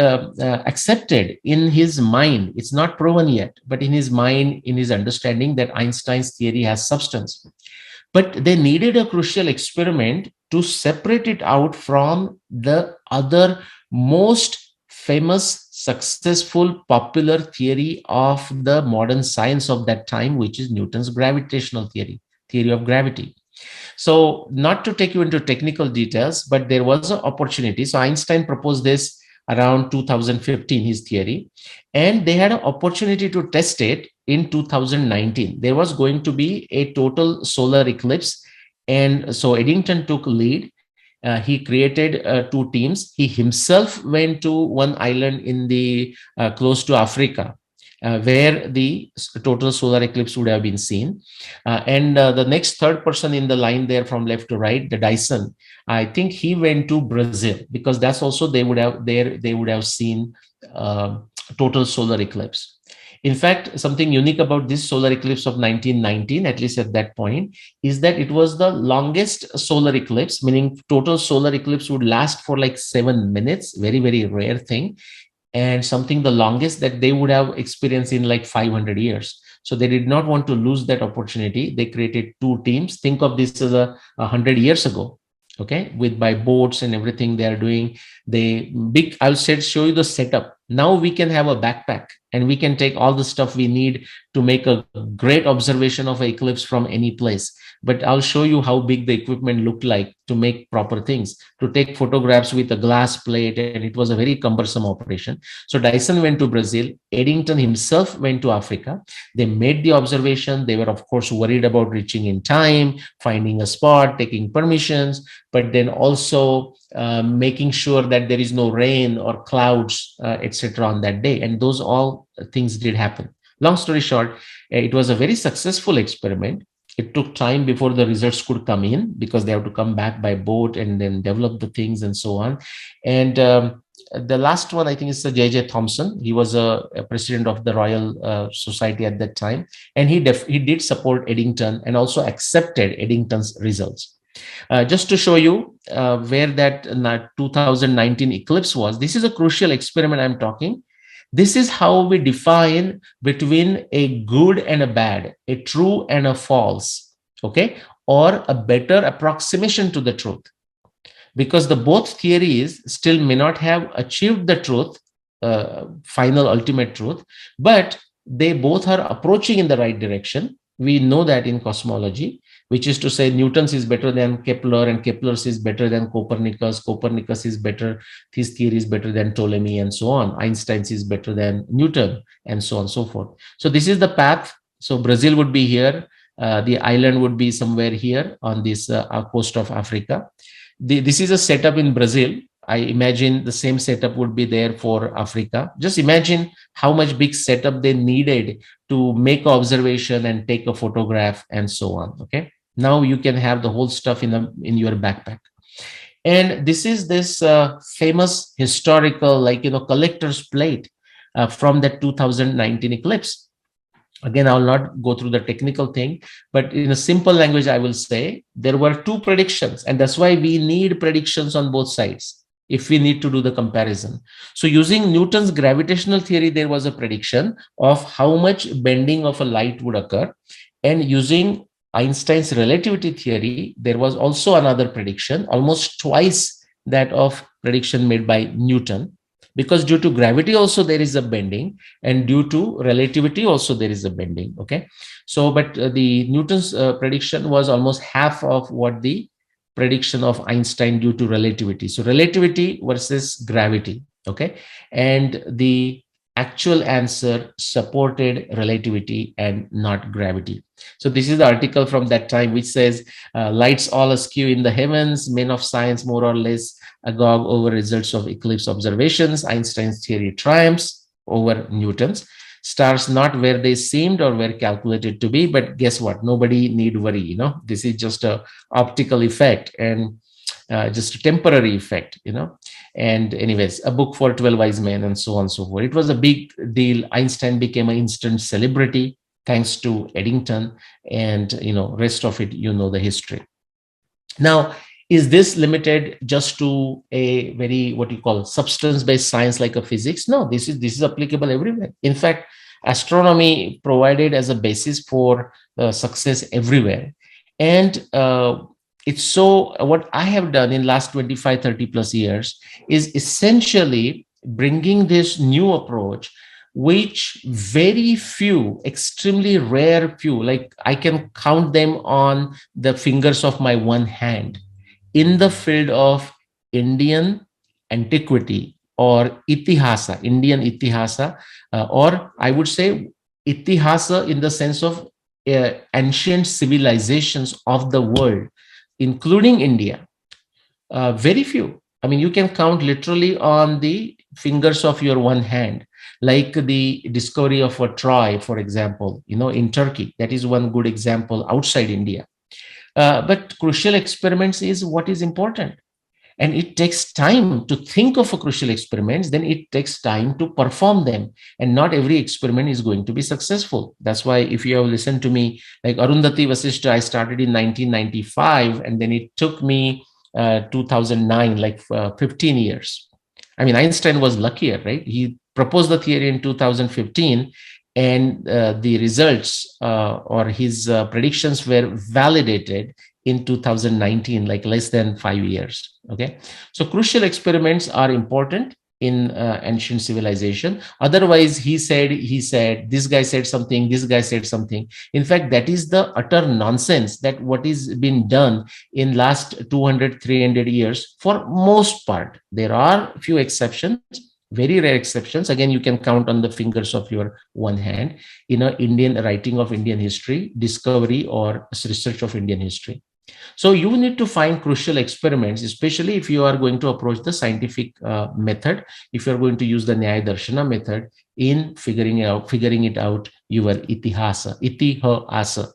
accepted in his mind, it's not proven yet, but in his mind, in his understanding, that Einstein's theory has substance. But they needed a crucial experiment to separate it out from the other most famous, successful, popular theory of the modern science of that time, which is Newton's gravitational theory, theory of gravity. So, not to take you into technical details, but there was an opportunity. So, Einstein proposed this around 2015, his theory, and they had an opportunity to test it in 2019. There was going to be a total solar eclipse. And so, Eddington took lead. He created two teams. He himself went to one island in the close to Africa, where the total solar eclipse would have been seen. And the next third person in the line there from left to right, the Dyson, I think he went to Brazil, because that's also they would have seen uh, total solar eclipse. In fact, something unique about this solar eclipse of 1919, at least at that point, is that it was the longest solar eclipse, meaning total solar eclipse would last for like 7 minutes, very, very rare thing, and something the longest that they would have experienced in like 500 years. So they did not want to lose that opportunity. They created two teams. Think of this as a 100 years ago, okay, with by boats and everything they are doing. I'll show you the setup. Now we can have a backpack and we can take all the stuff we need to make a great observation of an eclipse from any place. But I'll show you how big the equipment looked like to make proper things, to take photographs with a glass plate, and it was a very cumbersome operation. So Dyson went to Brazil. Eddington himself went to Africa. They made the observation. They were, of course, worried about reaching in time, finding a spot, taking permissions, but then also making sure that there is no rain or clouds, etc., on that day. And those all things did happen. Long story short, it was a very successful experiment. It took time before the results could come in, because they have to come back by boat and then develop the things and so on. And the last one, I think, is J.J. Thomson. He was a president of the Royal Society at that time, and he did support Eddington and also accepted Eddington's results. Just to show you where that 2019 eclipse was, this is a crucial experiment I'm talking. This is how we define between a good and a bad, a true and a false, okay, or a better approximation to the truth. Because the both theories still may not have achieved the truth, final ultimate truth, but they both are approaching in the right direction. We know that in cosmology, which is to say Newton's is better than Kepler, and Kepler's is better than Copernicus. Copernicus is better, his theory is better than Ptolemy, and so on. Einstein's is better than Newton, and so on and so forth. So this is the path. So Brazil would be here. The island would be somewhere here on this coast of Africa. This is a setup in Brazil. I imagine the same setup would be there for Africa. Just imagine how much big setup they needed to make an observation and take a photograph and so on. Okay. Now you can have the whole stuff in your backpack. And this is this famous historical, collector's plate from that 2019 eclipse. Again, I will not go through the technical thing, but in a simple language, I will say there were two predictions, and that's why we need predictions on both sides if we need to do the comparison. So using Newton's gravitational theory, there was a prediction of how much bending of a light would occur. And using Einstein's relativity theory, there was also another prediction, almost twice that of prediction made by Newton. Because due to gravity also there is a bending, and due to relativity also there is a bending. Okay, so but the Newton's prediction was almost half of what the prediction of Einstein due to relativity. So relativity versus gravity. Okay, and the actual answer supported relativity and not gravity. So this is the article from that time which says, lights all askew in the heavens, men of science more or less agog over results of eclipse observations, Einstein's theory triumphs over Newton's, stars not where they seemed or were calculated to be, but guess what, nobody need worry, this is just a optical effect and just a temporary effect, and anyways, a book for 12 wise men and so on and so forth. It was a big deal. Einstein became an instant celebrity thanks to Eddington, and rest of it, the history. Now, is this limited just to a very, what you call, substance based science like a physics? No, this is applicable everywhere. In fact, astronomy provided as a basis for success everywhere. And it's so, what I have done in last 25, 30 plus years is essentially bringing this new approach, which very few, extremely rare few, like I can count them on the fingers of my one hand, in the field of Indian antiquity or itihasa, Indian itihasa, or I would say itihasa in the sense of ancient civilizations of the world, including India. Very few. I mean, you can count literally on the fingers of your one hand, like the discovery of a Troy, for example, in Turkey. That is one good example outside India. But crucial experiments is what is important. And it takes time to think of a crucial experiments, then it takes time to perform them. And not every experiment is going to be successful. That's why if you have listened to me, like Arundhati Vasishtha, I started in 1995, and then it took me 2009, like 15 years. I mean, Einstein was luckier, right? He proposed the theory in 2015, and the results or his predictions were validated in 2019, like less than 5 years. Okay, so crucial experiments are important in ancient civilization. Otherwise, he said, this guy said something, this guy said something. In fact, that is the utter nonsense that what is been done in last 200, 300 years. For most part, there are few exceptions, very rare exceptions. Again, you can count on the fingers of your one hand in Indian writing of Indian history, discovery or research of Indian history. So you need to find crucial experiments, especially if you are going to approach the scientific method, if you're going to use the Nyaya Darshana method in figuring it out your itihasa,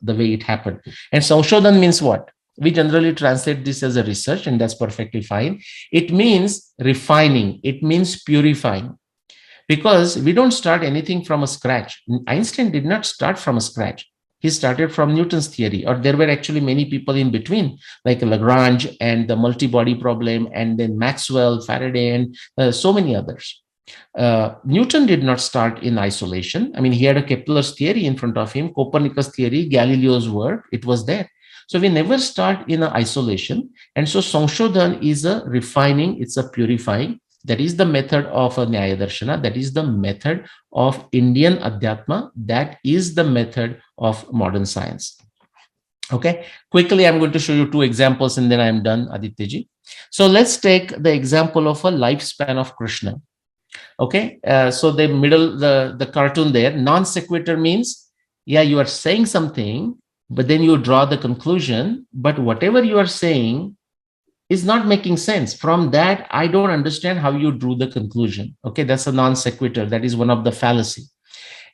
the way it happened. And Sanshodhan means what? We generally translate this as a research, and that's perfectly fine. It means refining, it means purifying, because we don't start anything from a scratch. Einstein did not start from a scratch. He started from Newton's theory, or there were actually many people in between, like Lagrange and the multi-body problem, and then Maxwell, Faraday, and so many others. Newton did not start in isolation. I mean, he had a Kepler's theory in front of him, Copernicus theory, Galileo's work, it was there. So we never start in a isolation. And so Sanshodhan is a refining, it's a purifying. That is the method of a Nyaya Darshana. That is the method of Indian Adhyatma. That is the method of modern science. Okay, quickly, I'm going to show you two examples and then I'm done, Adityaji. So let's take the example of a lifespan of Krishna. Okay, so the middle, the cartoon there, non sequitur means, yeah, you are saying something, but then you draw the conclusion, but whatever you are saying is not making sense. From that, I don't understand how you drew the conclusion. Okay, that's a non sequitur. That is one of the fallacy.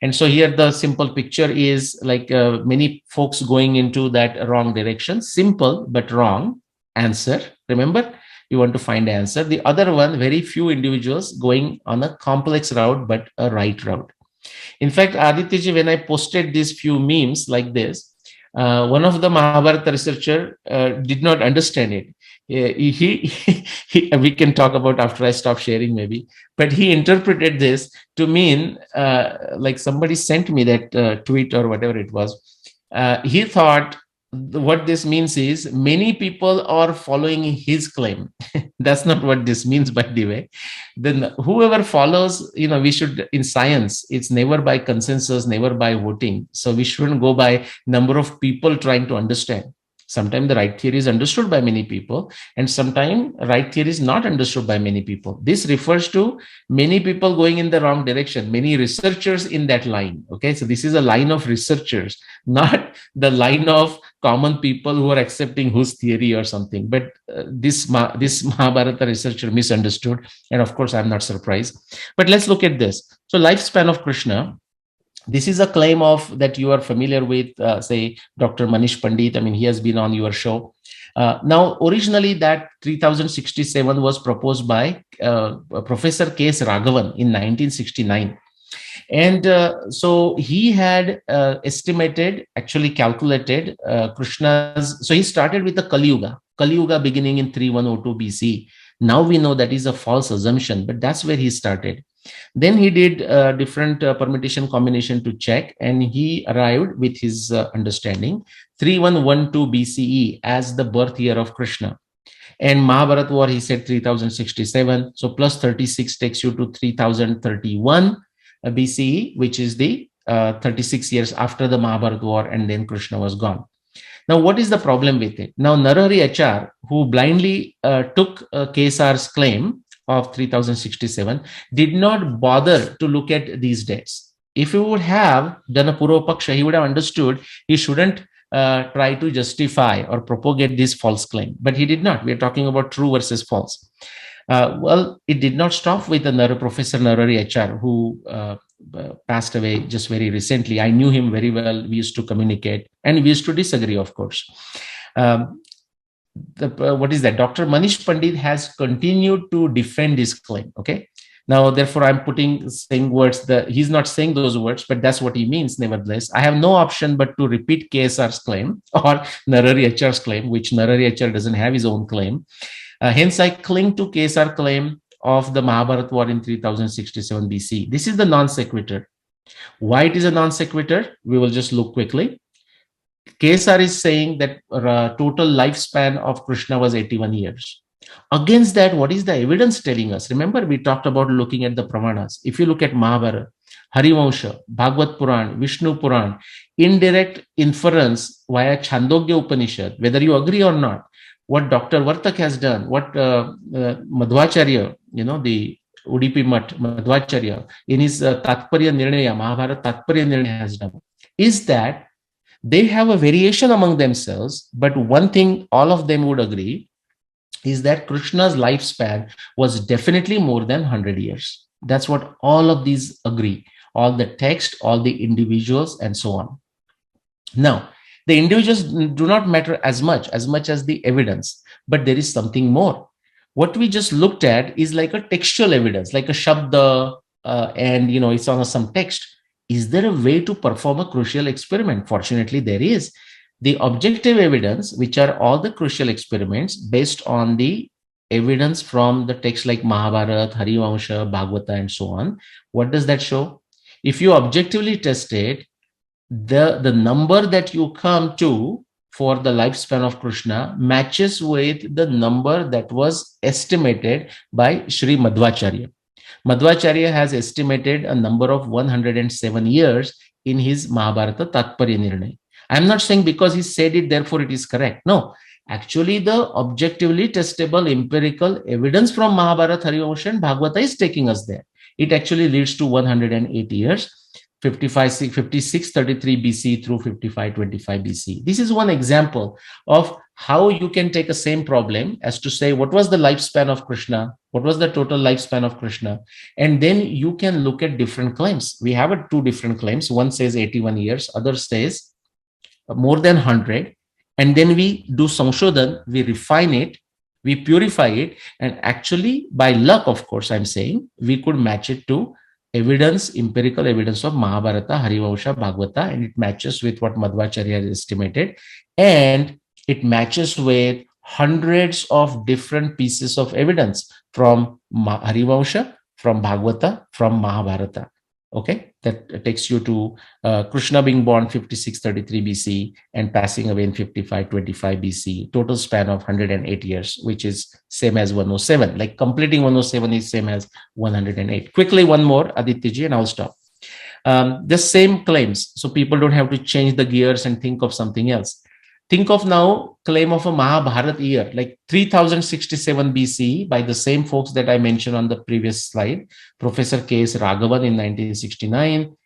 And so here the simple picture is like many folks going into that wrong direction. Simple but wrong answer. Remember, you want to find the answer. The other one, very few individuals going on a complex route but a right route. In fact, Adityaji, when I posted these few memes like this, one of the Mahabharata researcher did not understand it. We can talk about after I stop sharing maybe, but he interpreted this to mean like somebody sent me that tweet or whatever it was. He thought what this means is many people are following his claim. That's not what this means, by the way. Then whoever follows, we should, in science, it's never by consensus, never by voting. So we shouldn't go by number of people trying to understand. Sometimes the right theory is understood by many people, and sometimes right theory is not understood by many people. This refers to many people going in the wrong direction, many researchers in that line. Okay, so this is a line of researchers, not the line of common people who are accepting whose theory or something. But this Mahabharata researcher misunderstood, and of course, I'm not surprised. But let's look at this. So, lifespan of Krishna. This is a claim of that you are familiar with, say, Dr. Manish Pandit. I mean, he has been on your show. Now, originally, that 3067 was proposed by Professor K.S. Raghavan in 1969. And so he had estimated, actually calculated Krishna's. So he started with the Kali Yuga beginning in 3102 BC. Now we know that is a false assumption, but that's where he started. Then he did different permutation combination to check, and he arrived with his understanding 3112 BCE as the birth year of Krishna. And Mahabharat war, he said 3067. So plus 36 takes you to 3031 BCE, which is the 36 years after the Mahabharat war, and then Krishna was gone. Now, what is the problem with it? Now, Narahari HR, who blindly took Kesar's claim of 3067, did not bother to look at these dates. If he would have done a Purva Paksha, he would have understood he shouldn't try to justify or propagate this false claim. But he did not. We are talking about true versus false. Well, it did not stop with the Professor Narahari HR, who passed away just very recently. I knew him very well. We used to communicate, and we used to disagree, of course. What is that? Dr. Manish Pandit has continued to defend this claim. Okay. Now, therefore, I'm saying words that he's not saying those words, but that's what he means. Nevertheless, I have no option but to repeat KSR's claim or Narahari HR's claim, which Narahari HR doesn't have his own claim. Hence, I cling to KSR claim of the Mahabharat war in 3067 BC. This is the non sequitur. Why it is a non sequitur? We will just look quickly. KSR is saying that total lifespan of Krishna was 81 years. Against that, what is the evidence telling us? Remember, we talked about looking at the Pramanas. If you look at Mahabharata, Harivansha, Bhagavad Puran, Vishnu Puran, indirect inference via Chandogya Upanishad, whether you agree or not, what Dr. Vartak has done, what Madhvacharya, the Udupi Mutt, Madhvacharya, in his Tatparya Nirnaya, Mahabharata Tatparya Nirnaya has done, is that they have a variation among themselves, but one thing all of them would agree is that Krishna's lifespan was definitely more than 100 years. That's what all of these agree, all the text, all the individuals, and so on. Now, the individuals do not matter as much as the evidence, but there is something more. What we just looked at is like a textual evidence, like a shabda, and it's on some text. Is there a way to perform a crucial experiment? Fortunately, there is. The objective evidence, which are all the crucial experiments based on the evidence from the text like Mahabharata, Harivansha, Bhagavata, and so on. What does that show? If you objectively test it, the number that you come to for the lifespan of Krishna matches with the number that was estimated by Sri Madhvacharya. Madhvacharya has estimated a number of 107 years in his Mahabharata Tatparya Nirnaya. I'm not saying because he said it, therefore it is correct. No, actually the objectively testable empirical evidence from Mahabharata, Harivansha, and Bhagavata is taking us there. It actually leads to 108 years, 5633 BC through 5525 BC. This is one example of how you can take a same problem as to say, what was the lifespan of Krishna? What was the total lifespan of Krishna? And then you can look at different claims. We have two different claims. One says 81 years, other says more than 100. And then we do Samshodan, we refine it, we purify it. And actually, by luck, of course, I'm saying, we could match it to evidence, empirical evidence of Mahabharata, Harivansha, Bhagavata, and it matches with what Madhvacharya has estimated. And it matches with hundreds of different pieces of evidence from Harivansha, from Bhagavata, from Mahabharata. Okay, that takes you to Krishna being born 5633 BC and passing away in 5525 BC. Total span of 108 years, which is same as 107. Like completing 107 is same as 108. Quickly, one more, Aditya and I'll stop. The same claims, so people don't have to change the gears and think of something else. Think of now claim of a Mahabharat year, like 3067 BC by the same folks that I mentioned on the previous slide. Professor K.S. Raghavan in 1969,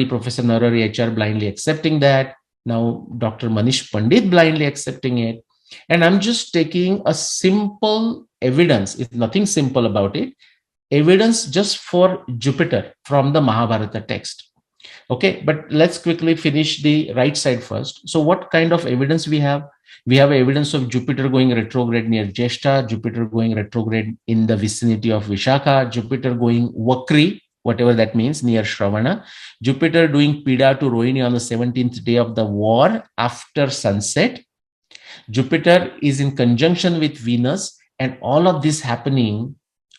Professor Narari HR blindly accepting that. Now Dr. Manish Pandit blindly accepting it. And I'm just taking a simple evidence, it's nothing simple about it, evidence just for Jupiter from the Mahabharata text. Okay, but let's quickly finish the right side first. So what kind of evidence we have? We have evidence of Jupiter going retrograde near Jeshta, Jupiter going retrograde in the vicinity of Vishaka, Jupiter going Vakri, whatever that means, near Shravana, Jupiter doing Pida to Rohini on the 17th day of the war after sunset. Jupiter is in conjunction with Venus, and all of this happening,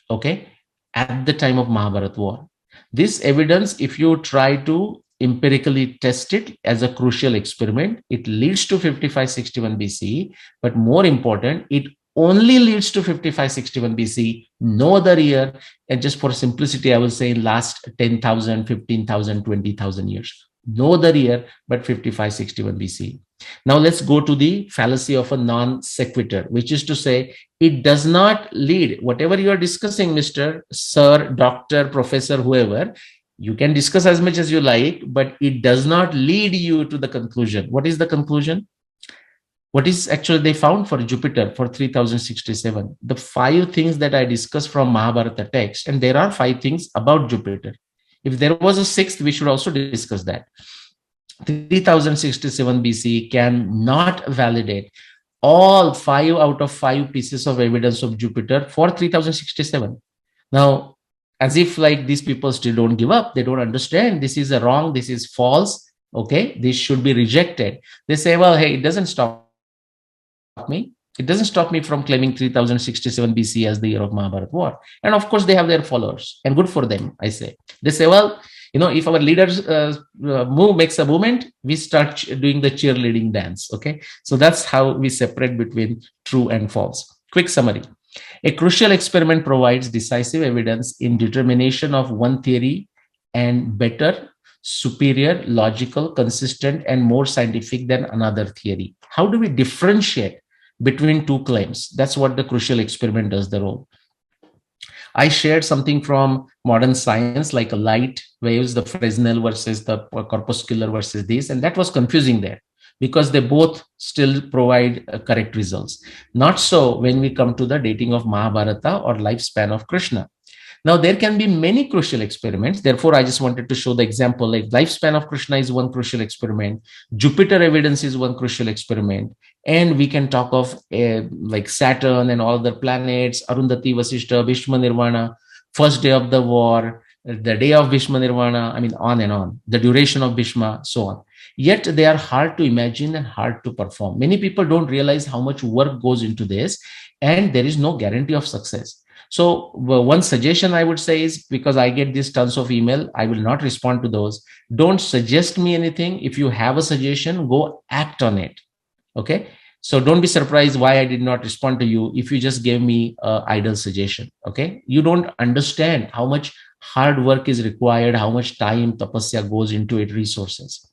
okay, at the time of Mahabharat war. This evidence, if you try to empirically test it as a crucial experiment, it leads to 5561 BCE, but more important, it only leads to 5561 BC, no other year. And just for simplicity, I will say in last 10,000, 15,000, 20,000 years. No other year but 5561 BC. Now let's go to the fallacy of a non sequitur, which is to say, it does not lead, whatever you are discussing, Mr. Sir, Doctor, Professor, whoever, you can discuss as much as you like, but it does not lead you to the conclusion. What is the conclusion? What is actually they found for Jupiter for 3067? The 5 things that I discussed from Mahabharata text, and there are 5 things about Jupiter. If there was a 6th, we should also discuss that. 3067 BC cannot validate all 5 out of 5 pieces of evidence of Jupiter for 3067. Now, as if like these people still don't give up, they don't understand this is a wrong, this is false, okay, this should be rejected. They say, well, hey, it doesn't stop me. It doesn't stop me from claiming 3067 BC as the year of Mahabharat war. And of course, they have their followers, and good for them, I say. They say, well, if our leaders makes a movement, we start doing the cheerleading dance. Okay, so that's how we separate between true and false. Quick summary: a crucial experiment provides decisive evidence in determination of one theory and better, superior, logical, consistent, and more scientific than another theory. How do we differentiate between 2 claims? That's what the crucial experiment does the role. I shared something from modern science, like a light waves, the Fresnel versus the corpuscular versus this, and that was confusing there because they both still provide correct results. Not so when we come to the dating of Mahabharata or lifespan of Krishna. Now, there can be many crucial experiments. Therefore, I just wanted to show the example, like lifespan of Krishna is one crucial experiment. Jupiter evidence is one crucial experiment. And we can talk of like Saturn and all the planets, Arundhati, Vasishta, Bhishma Nirvana, first day of the war, the day of Bhishma Nirvana, I mean, on and on, the duration of Bhishma, so on. Yet they are hard to imagine and hard to perform. Many people don't realize how much work goes into this, and there is no guarantee of success. So one suggestion I would say is, because I get these tons of email, I will not respond to those. Don't suggest me anything. If you have a suggestion, go act on it. Okay. So don't be surprised why I did not respond to you if you just gave me an idle suggestion. Okay. You don't understand how much hard work is required, how much time, tapasya goes into it, resources.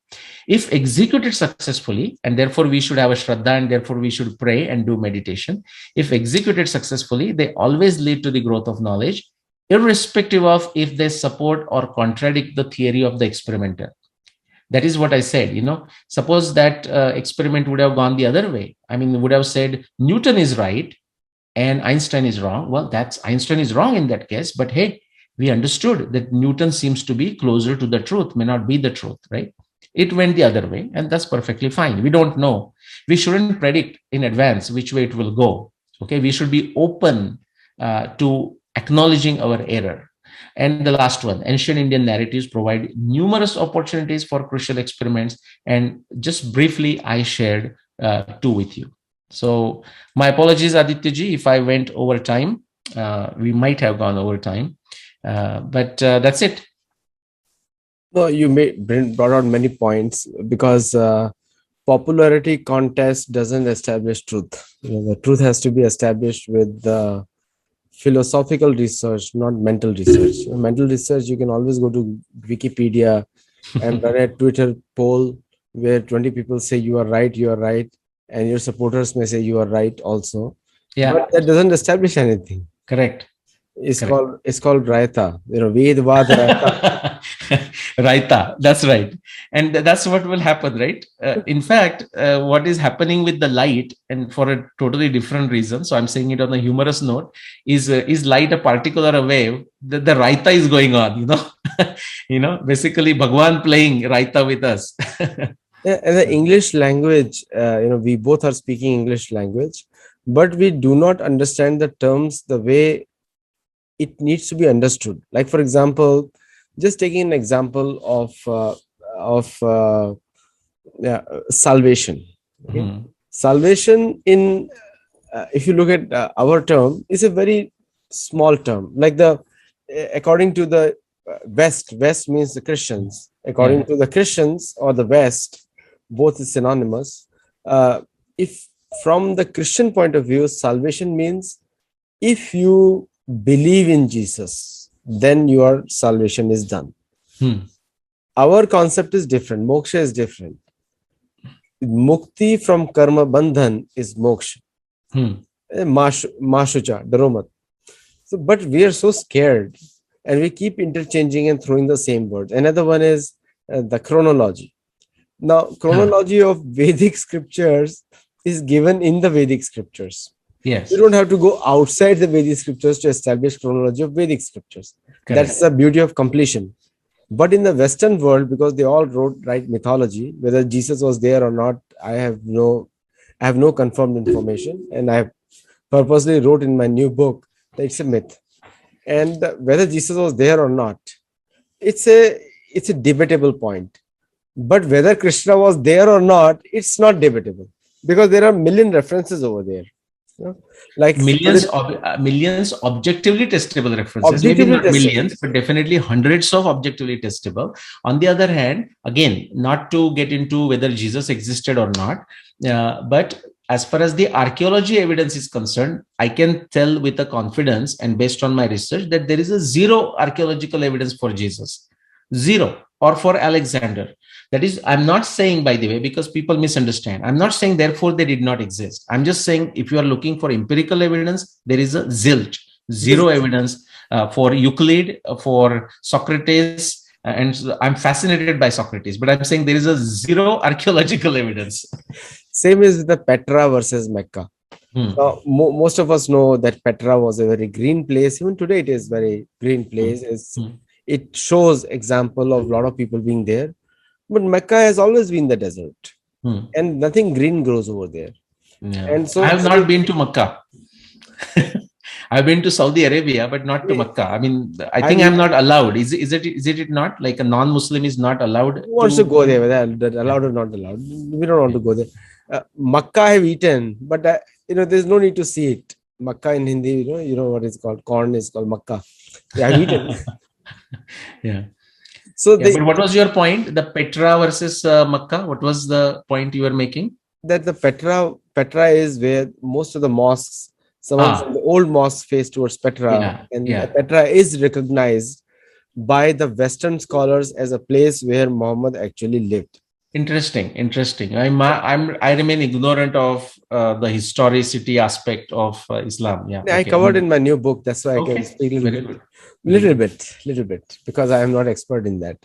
If executed successfully, and therefore we should have a shraddha, and therefore we should pray and do meditation. If executed successfully, they always lead to the growth of knowledge, irrespective of if they support or contradict the theory of the experimenter. That is what I said. Suppose that experiment would have gone the other way. I mean, would have said Newton is right and Einstein is wrong. Well, that's Einstein is wrong in that case. But hey, we understood that Newton seems to be closer to the truth, may not be the truth, right? It went the other way, and that's perfectly fine. We don't know. We shouldn't predict in advance which way it will go. Okay, we should be open to acknowledging our error. And the last one, ancient Indian narratives provide numerous opportunities for crucial experiments. And just briefly, I shared 2 with you. So my apologies, Aditya ji, if I went over time. We might have gone over time, but that's it. Well, you brought out many points, because popularity contest doesn't establish truth. The truth has to be established with the philosophical research, not mental research. Mental research, you can always go to Wikipedia and run a Twitter poll where 20 people say you are right, and your supporters may say you are right also, Yeah, but that doesn't establish anything. correct. It's Correct. called Raita. Ved Vad Raita. Raita, that's right. And that's what will happen, right? In fact, what is happening with the light, and for a totally different reason, so I'm saying it on a humorous note, is light a particle or a wave? The Raita is going on, basically Bhagwan playing Raita with us. Yeah, and the English language, we both are speaking English language, but we do not understand the terms the way it needs to be understood. Like, for example, just taking an example of yeah, salvation. Okay, Hmm. salvation in if you look at our term is a very small term. Like according to the West means the Christians. According Yeah. to the Christians or the West, both is synonymous. If from the Christian point of view, salvation means if you believe in Jesus, then your salvation is done. Hmm. Our concept is different. Moksha is different. Mukti from karma bandhan is moksha. Hmm. Mashucha, daromat. So, but we are so scared and we keep interchanging and throwing the same words. Another one is the chronology. Now, Huh. chronology of Vedic scriptures is given in the Vedic scriptures. You Yes. don't have to go outside the Vedic scriptures to establish chronology of Vedic scriptures. That's Correct. the beauty of completion. But in the Western world, because they all write mythology, whether Jesus was there or not, I have no confirmed information, and I have purposely wrote in my new book that it's a myth. And whether Jesus was there or not, it's a it's a debatable point. But whether Krishna was there or not, it's not debatable because there are million references over there. You know? Like Millions objectively testable references, maybe objectively not tested. millions, but definitely hundreds of objectively testable. On the other hand, again, not to get into whether Jesus existed or not, but as far as the archaeology evidence is concerned, I can tell with a confidence and based on my research that there is a zero archaeological evidence for Jesus, zero, or for Alexander. That is, I'm not saying, by the way, because people misunderstand, I'm not saying therefore they did not exist. I'm just saying if you are looking for empirical evidence, there is a zilch, zero evidence for Euclid, for Socrates. And so I'm fascinated by Socrates, but I'm saying there is a zero archaeological evidence. Same is with the Petra versus Mecca. Hmm. Now, most of us know that Petra was a very green place. Even today, it is very green Hmm. place. Hmm. It shows example of a lot of people being there. But Mecca has always been the desert, Hmm. and nothing green grows over there. Yeah. And I so, have not been to Makkah. I've been to Saudi Arabia, but not to I Makkah. I mean, I think I'm mean, not allowed. Is it not like a non-Muslim is not allowed who wants to to? go there? Whether that Yeah. allowed or not allowed, we don't want Yeah. to go there. Makkah I have eaten, but there's no need to see it. Makkah in Hindi, you know what it's called. Corn is called Makkah. Yeah, I've eaten. Yeah. So Yeah. But what was your point? The Petra versus Makkah. What was the point you were making? that the Petra is where most of the mosques, some of Ah, the old mosques face towards Petra, yeah, and yeah. Petra is recognized by the Western scholars as a place where Muhammad actually lived. Interesting, interesting. I remain ignorant of the historicity aspect of Islam. Yeah. I Okay. covered in my new book, that's why I can Okay. speak a Very good. Very little good. bit, little bit, because I am not expert in that.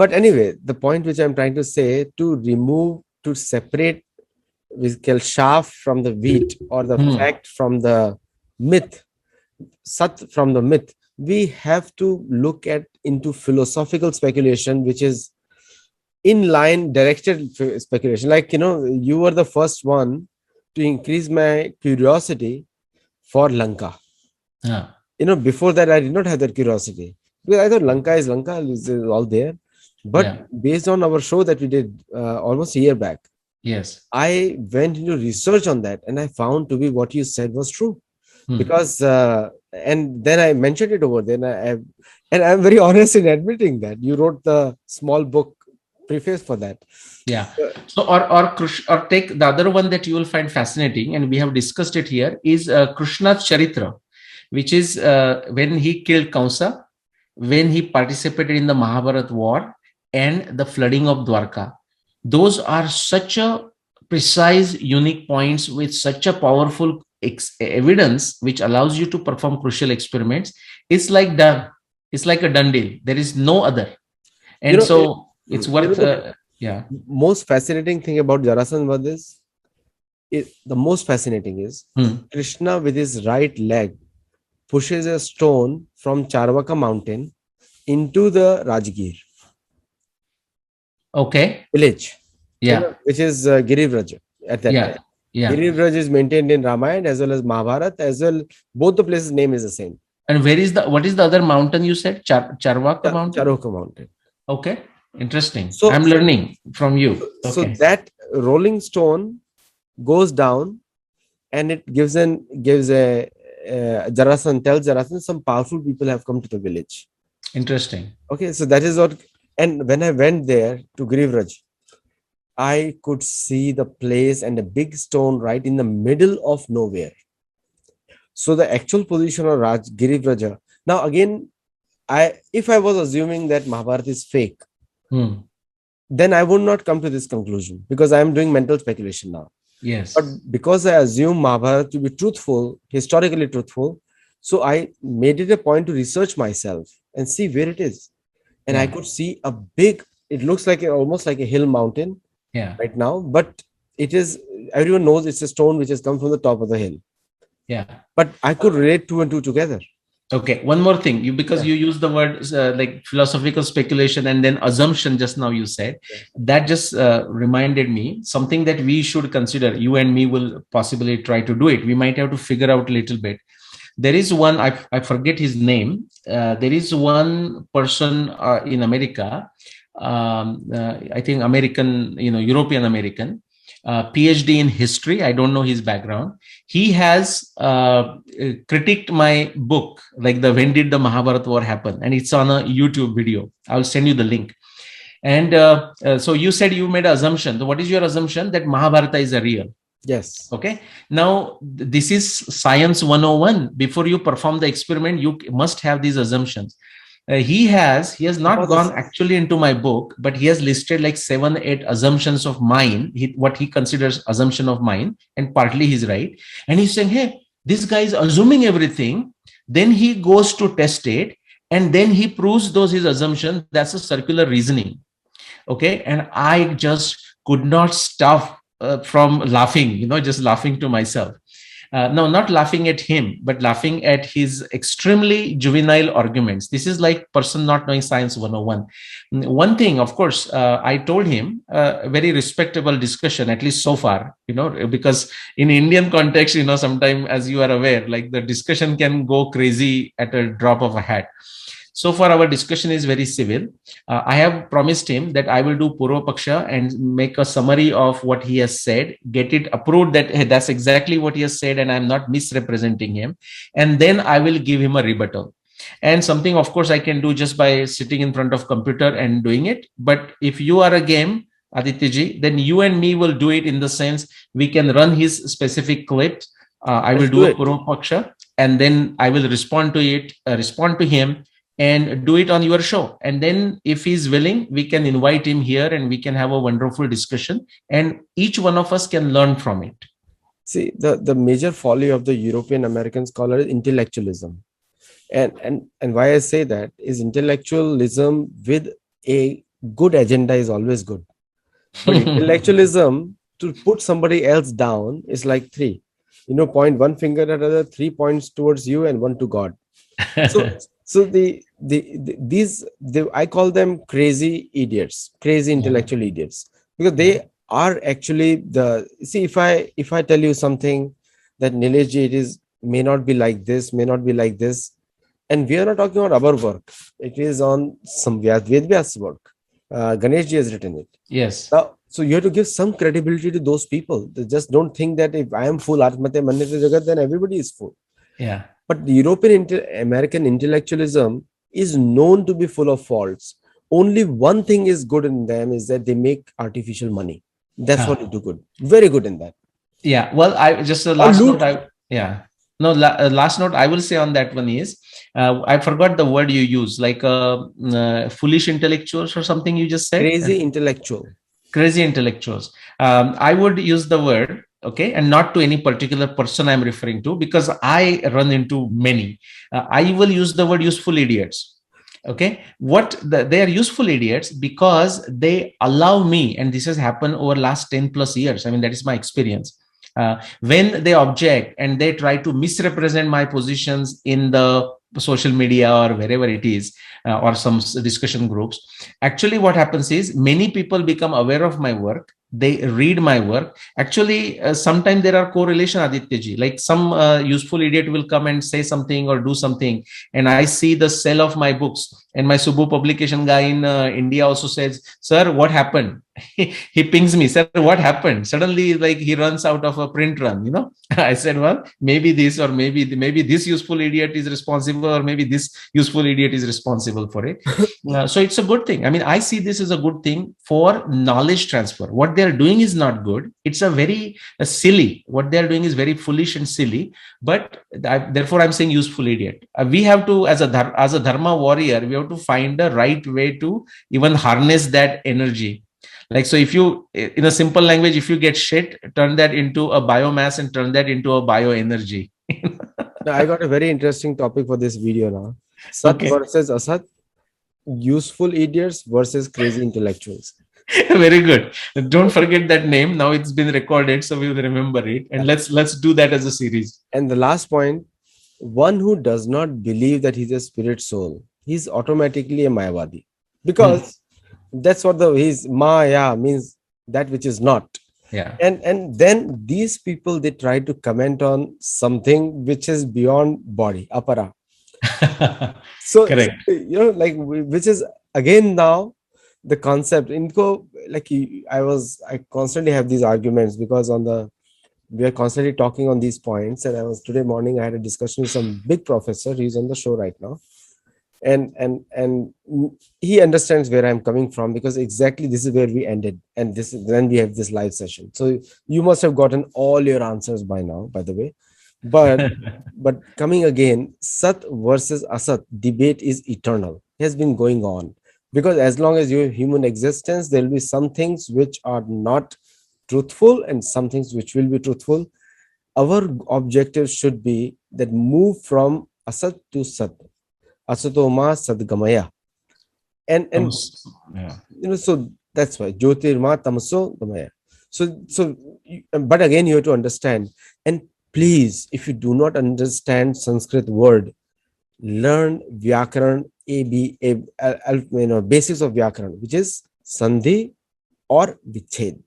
But anyway, the point which I'm trying to say to separate with chaff from the wheat or the Hmm. fact from the myth, Sat from the myth, we have to look at into philosophical speculation, which is in line directed speculation. Like, you were the first one to increase my curiosity for Lanka. Ah, Before that, I did not have that curiosity because I thought Lanka is all there. But yeah. based on our show that we did almost a year back, Yes. I went into research on that and I found to be what you said was true. Hmm. Because and then I mentioned it over there, and I'm very honest in admitting that you wrote the small book preface for that. Yeah. So, or take the other one that you will find fascinating, and we have discussed it here, is Krishna's Charitra, which is when he killed Kamsa, when he participated in the Mahabharat war, and the flooding of Dwarka. Those are such a precise, unique points with such a powerful evidence which allows you to perform crucial experiments. It's like done. It's like a done deal. There is no other. You And know, so it's you know worth, the yeah. most fascinating thing about Jarasandha was this. The most fascinating is Hmm. Krishna with his right leg pushes a stone from Charvaka mountain into the Rajgir Okay. village, Yeah. which is Girivraj at that time. Yeah. Yeah. Girivraj is maintained in Ramayana as well as Mahabharat as well. Both the places' name is the same. And what is the other mountain you said? Charvaka mountain? Charoka mountain. Okay. Interesting. So, I'm learning from you. so Okay. that rolling stone goes down and it gives a Jarasan tells Jarasan some powerful people have come to the village. Interesting. Okay, so that is what. And when I went there to Girivraj, I could see the place and a big stone right in the middle of nowhere. So the actual position of Girivraja. Now again, if I was assuming that Mahabharata is fake, Hmm. then I would not come to this conclusion because I am doing mental speculation now. Yes. But because I assume Mahabharata to be truthful, historically truthful, so I made it a point to research myself and see where it is. And I Yeah. could see a big, it looks like almost like a hill mountain Yeah. right now, but it is, everyone knows it's a stone which has come from the top of the hill. Yeah. But I could relate two and two together. Okay. One more thing. Because Yeah. you use the word like philosophical speculation and then assumption just now you said, Yeah. that just reminded me something that we should consider. You and me will possibly try to do it. We might have to figure out a little bit. There is one, I forget his name. There is one person in America, I think American, European American, PhD in history. I don't know his background. He has critiqued my book, like the when did the Mahabharat war happen, and it's on a YouTube video. I'll send you the link. And so you said you made an assumption. So what is your assumption? That Mahabharata is a real? Yes. Okay. Now, this is science 101. Before you perform the experiment, you must have these assumptions. He has not gone actually into my book, but he has listed like 7 8 assumptions of mine, what he considers assumption of mine, and partly he's right. And he's saying, hey, this guy is assuming everything, then he goes to test it, and then he proves those his assumptions. That's a circular reasoning. Okay. And I just could not stop from laughing, just laughing to myself. No, not laughing at him, but laughing at his extremely juvenile arguments. This is like person not knowing science 101. One thing, of course, I told him a very respectable discussion, at least so far, because in Indian context, sometimes, as you are aware, like the discussion can go crazy at a drop of a hat. So far, our discussion is very civil. I have promised him that I will do Purva Paksha and make a summary of what he has said, get it approved that hey, that's exactly what he has said and I'm not misrepresenting him. And then I will give him a rebuttal. And something, of course, I can do just by sitting in front of computer and doing it. But if you are a game, Aditya then you and me will do it in the sense we can run his specific clip. I will do a Purva Paksha and then I will respond to it, respond to him, and do it on your show. And then if he's willing, we can invite him here and we can have a wonderful discussion and each one of us can learn from it. See, the major folly of the European American scholar is intellectualism. And why I say that is intellectualism with a good agenda is always good. But intellectualism to put somebody else down is like three. Point one finger at other, 3 points towards you and one to God. So these I call them crazy idiots, crazy intellectual idiots, because they are actually if I tell you something that Nilesh ji, it is may not be like this, may not be like this, and we are not talking about our work. It is on some Vedvyas work. Ganesh ji has written it. Yes. Now, so you have to give some credibility to those people. They just don't think that if I am full Atmate Manne Te Jagat, then everybody is full. Yeah. But the European American intellectualism is known to be full of faults. Only one thing is good in them is that they make artificial money. That's what they do good. Very good in that. Yeah. Well, I just last note. No, last note I will say on that one is I forgot the word you use, like foolish intellectuals or something you just said. Crazy intellectual. Crazy intellectuals. I would use the word, okay, and not to any particular person I'm referring to, because I run into many. I will use the word useful idiots. Okay, they are useful idiots because they allow me, and this has happened over last 10 plus years. I mean, that is my experience. When they object and they try to misrepresent my positions in the social media or wherever it is, or some discussion groups, actually what happens is many people become aware of my work. They read my work. Actually, sometimes there are correlation, Aditya ji. Like some useful idiot will come and say something or do something, and I see the sale of my books. And my Subu publication guy in India also says, "Sir, what happened?" He pings me, "Sir, what happened?" Suddenly, like he runs out of a print run. I said, "Well, maybe this, or maybe this useful idiot is responsible, or maybe this useful idiot is responsible for it." So it's a good thing. I mean, I see this as a good thing for knowledge transfer. What they're doing is not good. It's a very silly. What they're doing is very foolish and silly. But therefore, I'm saying useful idiot. We have to, as a dharma warrior, we have to find the right way to even harness that energy. Like, so if you, in a simple language, if you get shit, turn that into a biomass and turn that into a bioenergy. Now, I got a very interesting topic for this video now. Sat Okay. versus Asat, useful idiots versus crazy intellectuals. Very good. Don't forget that name. Now it's been recorded, so we will remember it. And let's do that as a series. And the last point, one who does not believe that he's a spirit soul, he's automatically a Mayavadi. Because that's what his Maya means, that which is not. Yeah. And then these people, they try to comment on something which is beyond body, apara. So, Correct. like, which is again now the concept. Inko, like, I constantly have these arguments because we are constantly talking on these points. And today morning, I had a discussion with some big professor. He's on the show right now. And he understands where I'm coming from, because exactly this is where we ended, and then we have this live session. So you must have gotten all your answers by now, by the way. But coming again, Sat versus Asat debate is eternal. It has been going on, because as long as you have human existence, there will be some things which are not truthful and some things which will be truthful. Our objective should be that move from Asat to Sat. Asatoma Sadgamaya. And yeah. So that's why Jyotirma Tamaso Gamaya. But again, you have to understand. And please, if you do not understand Sanskrit word, learn Vyakaran, basics of Vyakaran, which is Sandhi or Vichhed.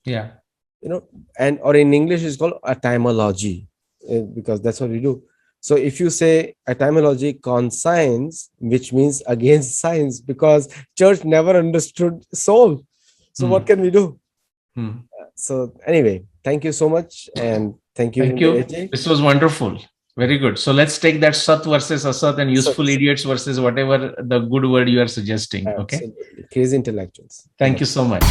Yeah. Or in English, it's called etymology, because that's what we do. So if you say etymology conscience, which means against science, because church never understood soul. So what can we do? So anyway, thank you so much. And thank you. Thank you. This was wonderful. Very good. So let's take that Sat versus Asat and useful idiots versus whatever the good word you are suggesting. Okay. Absolutely. Crazy intellectuals. Thank you so much.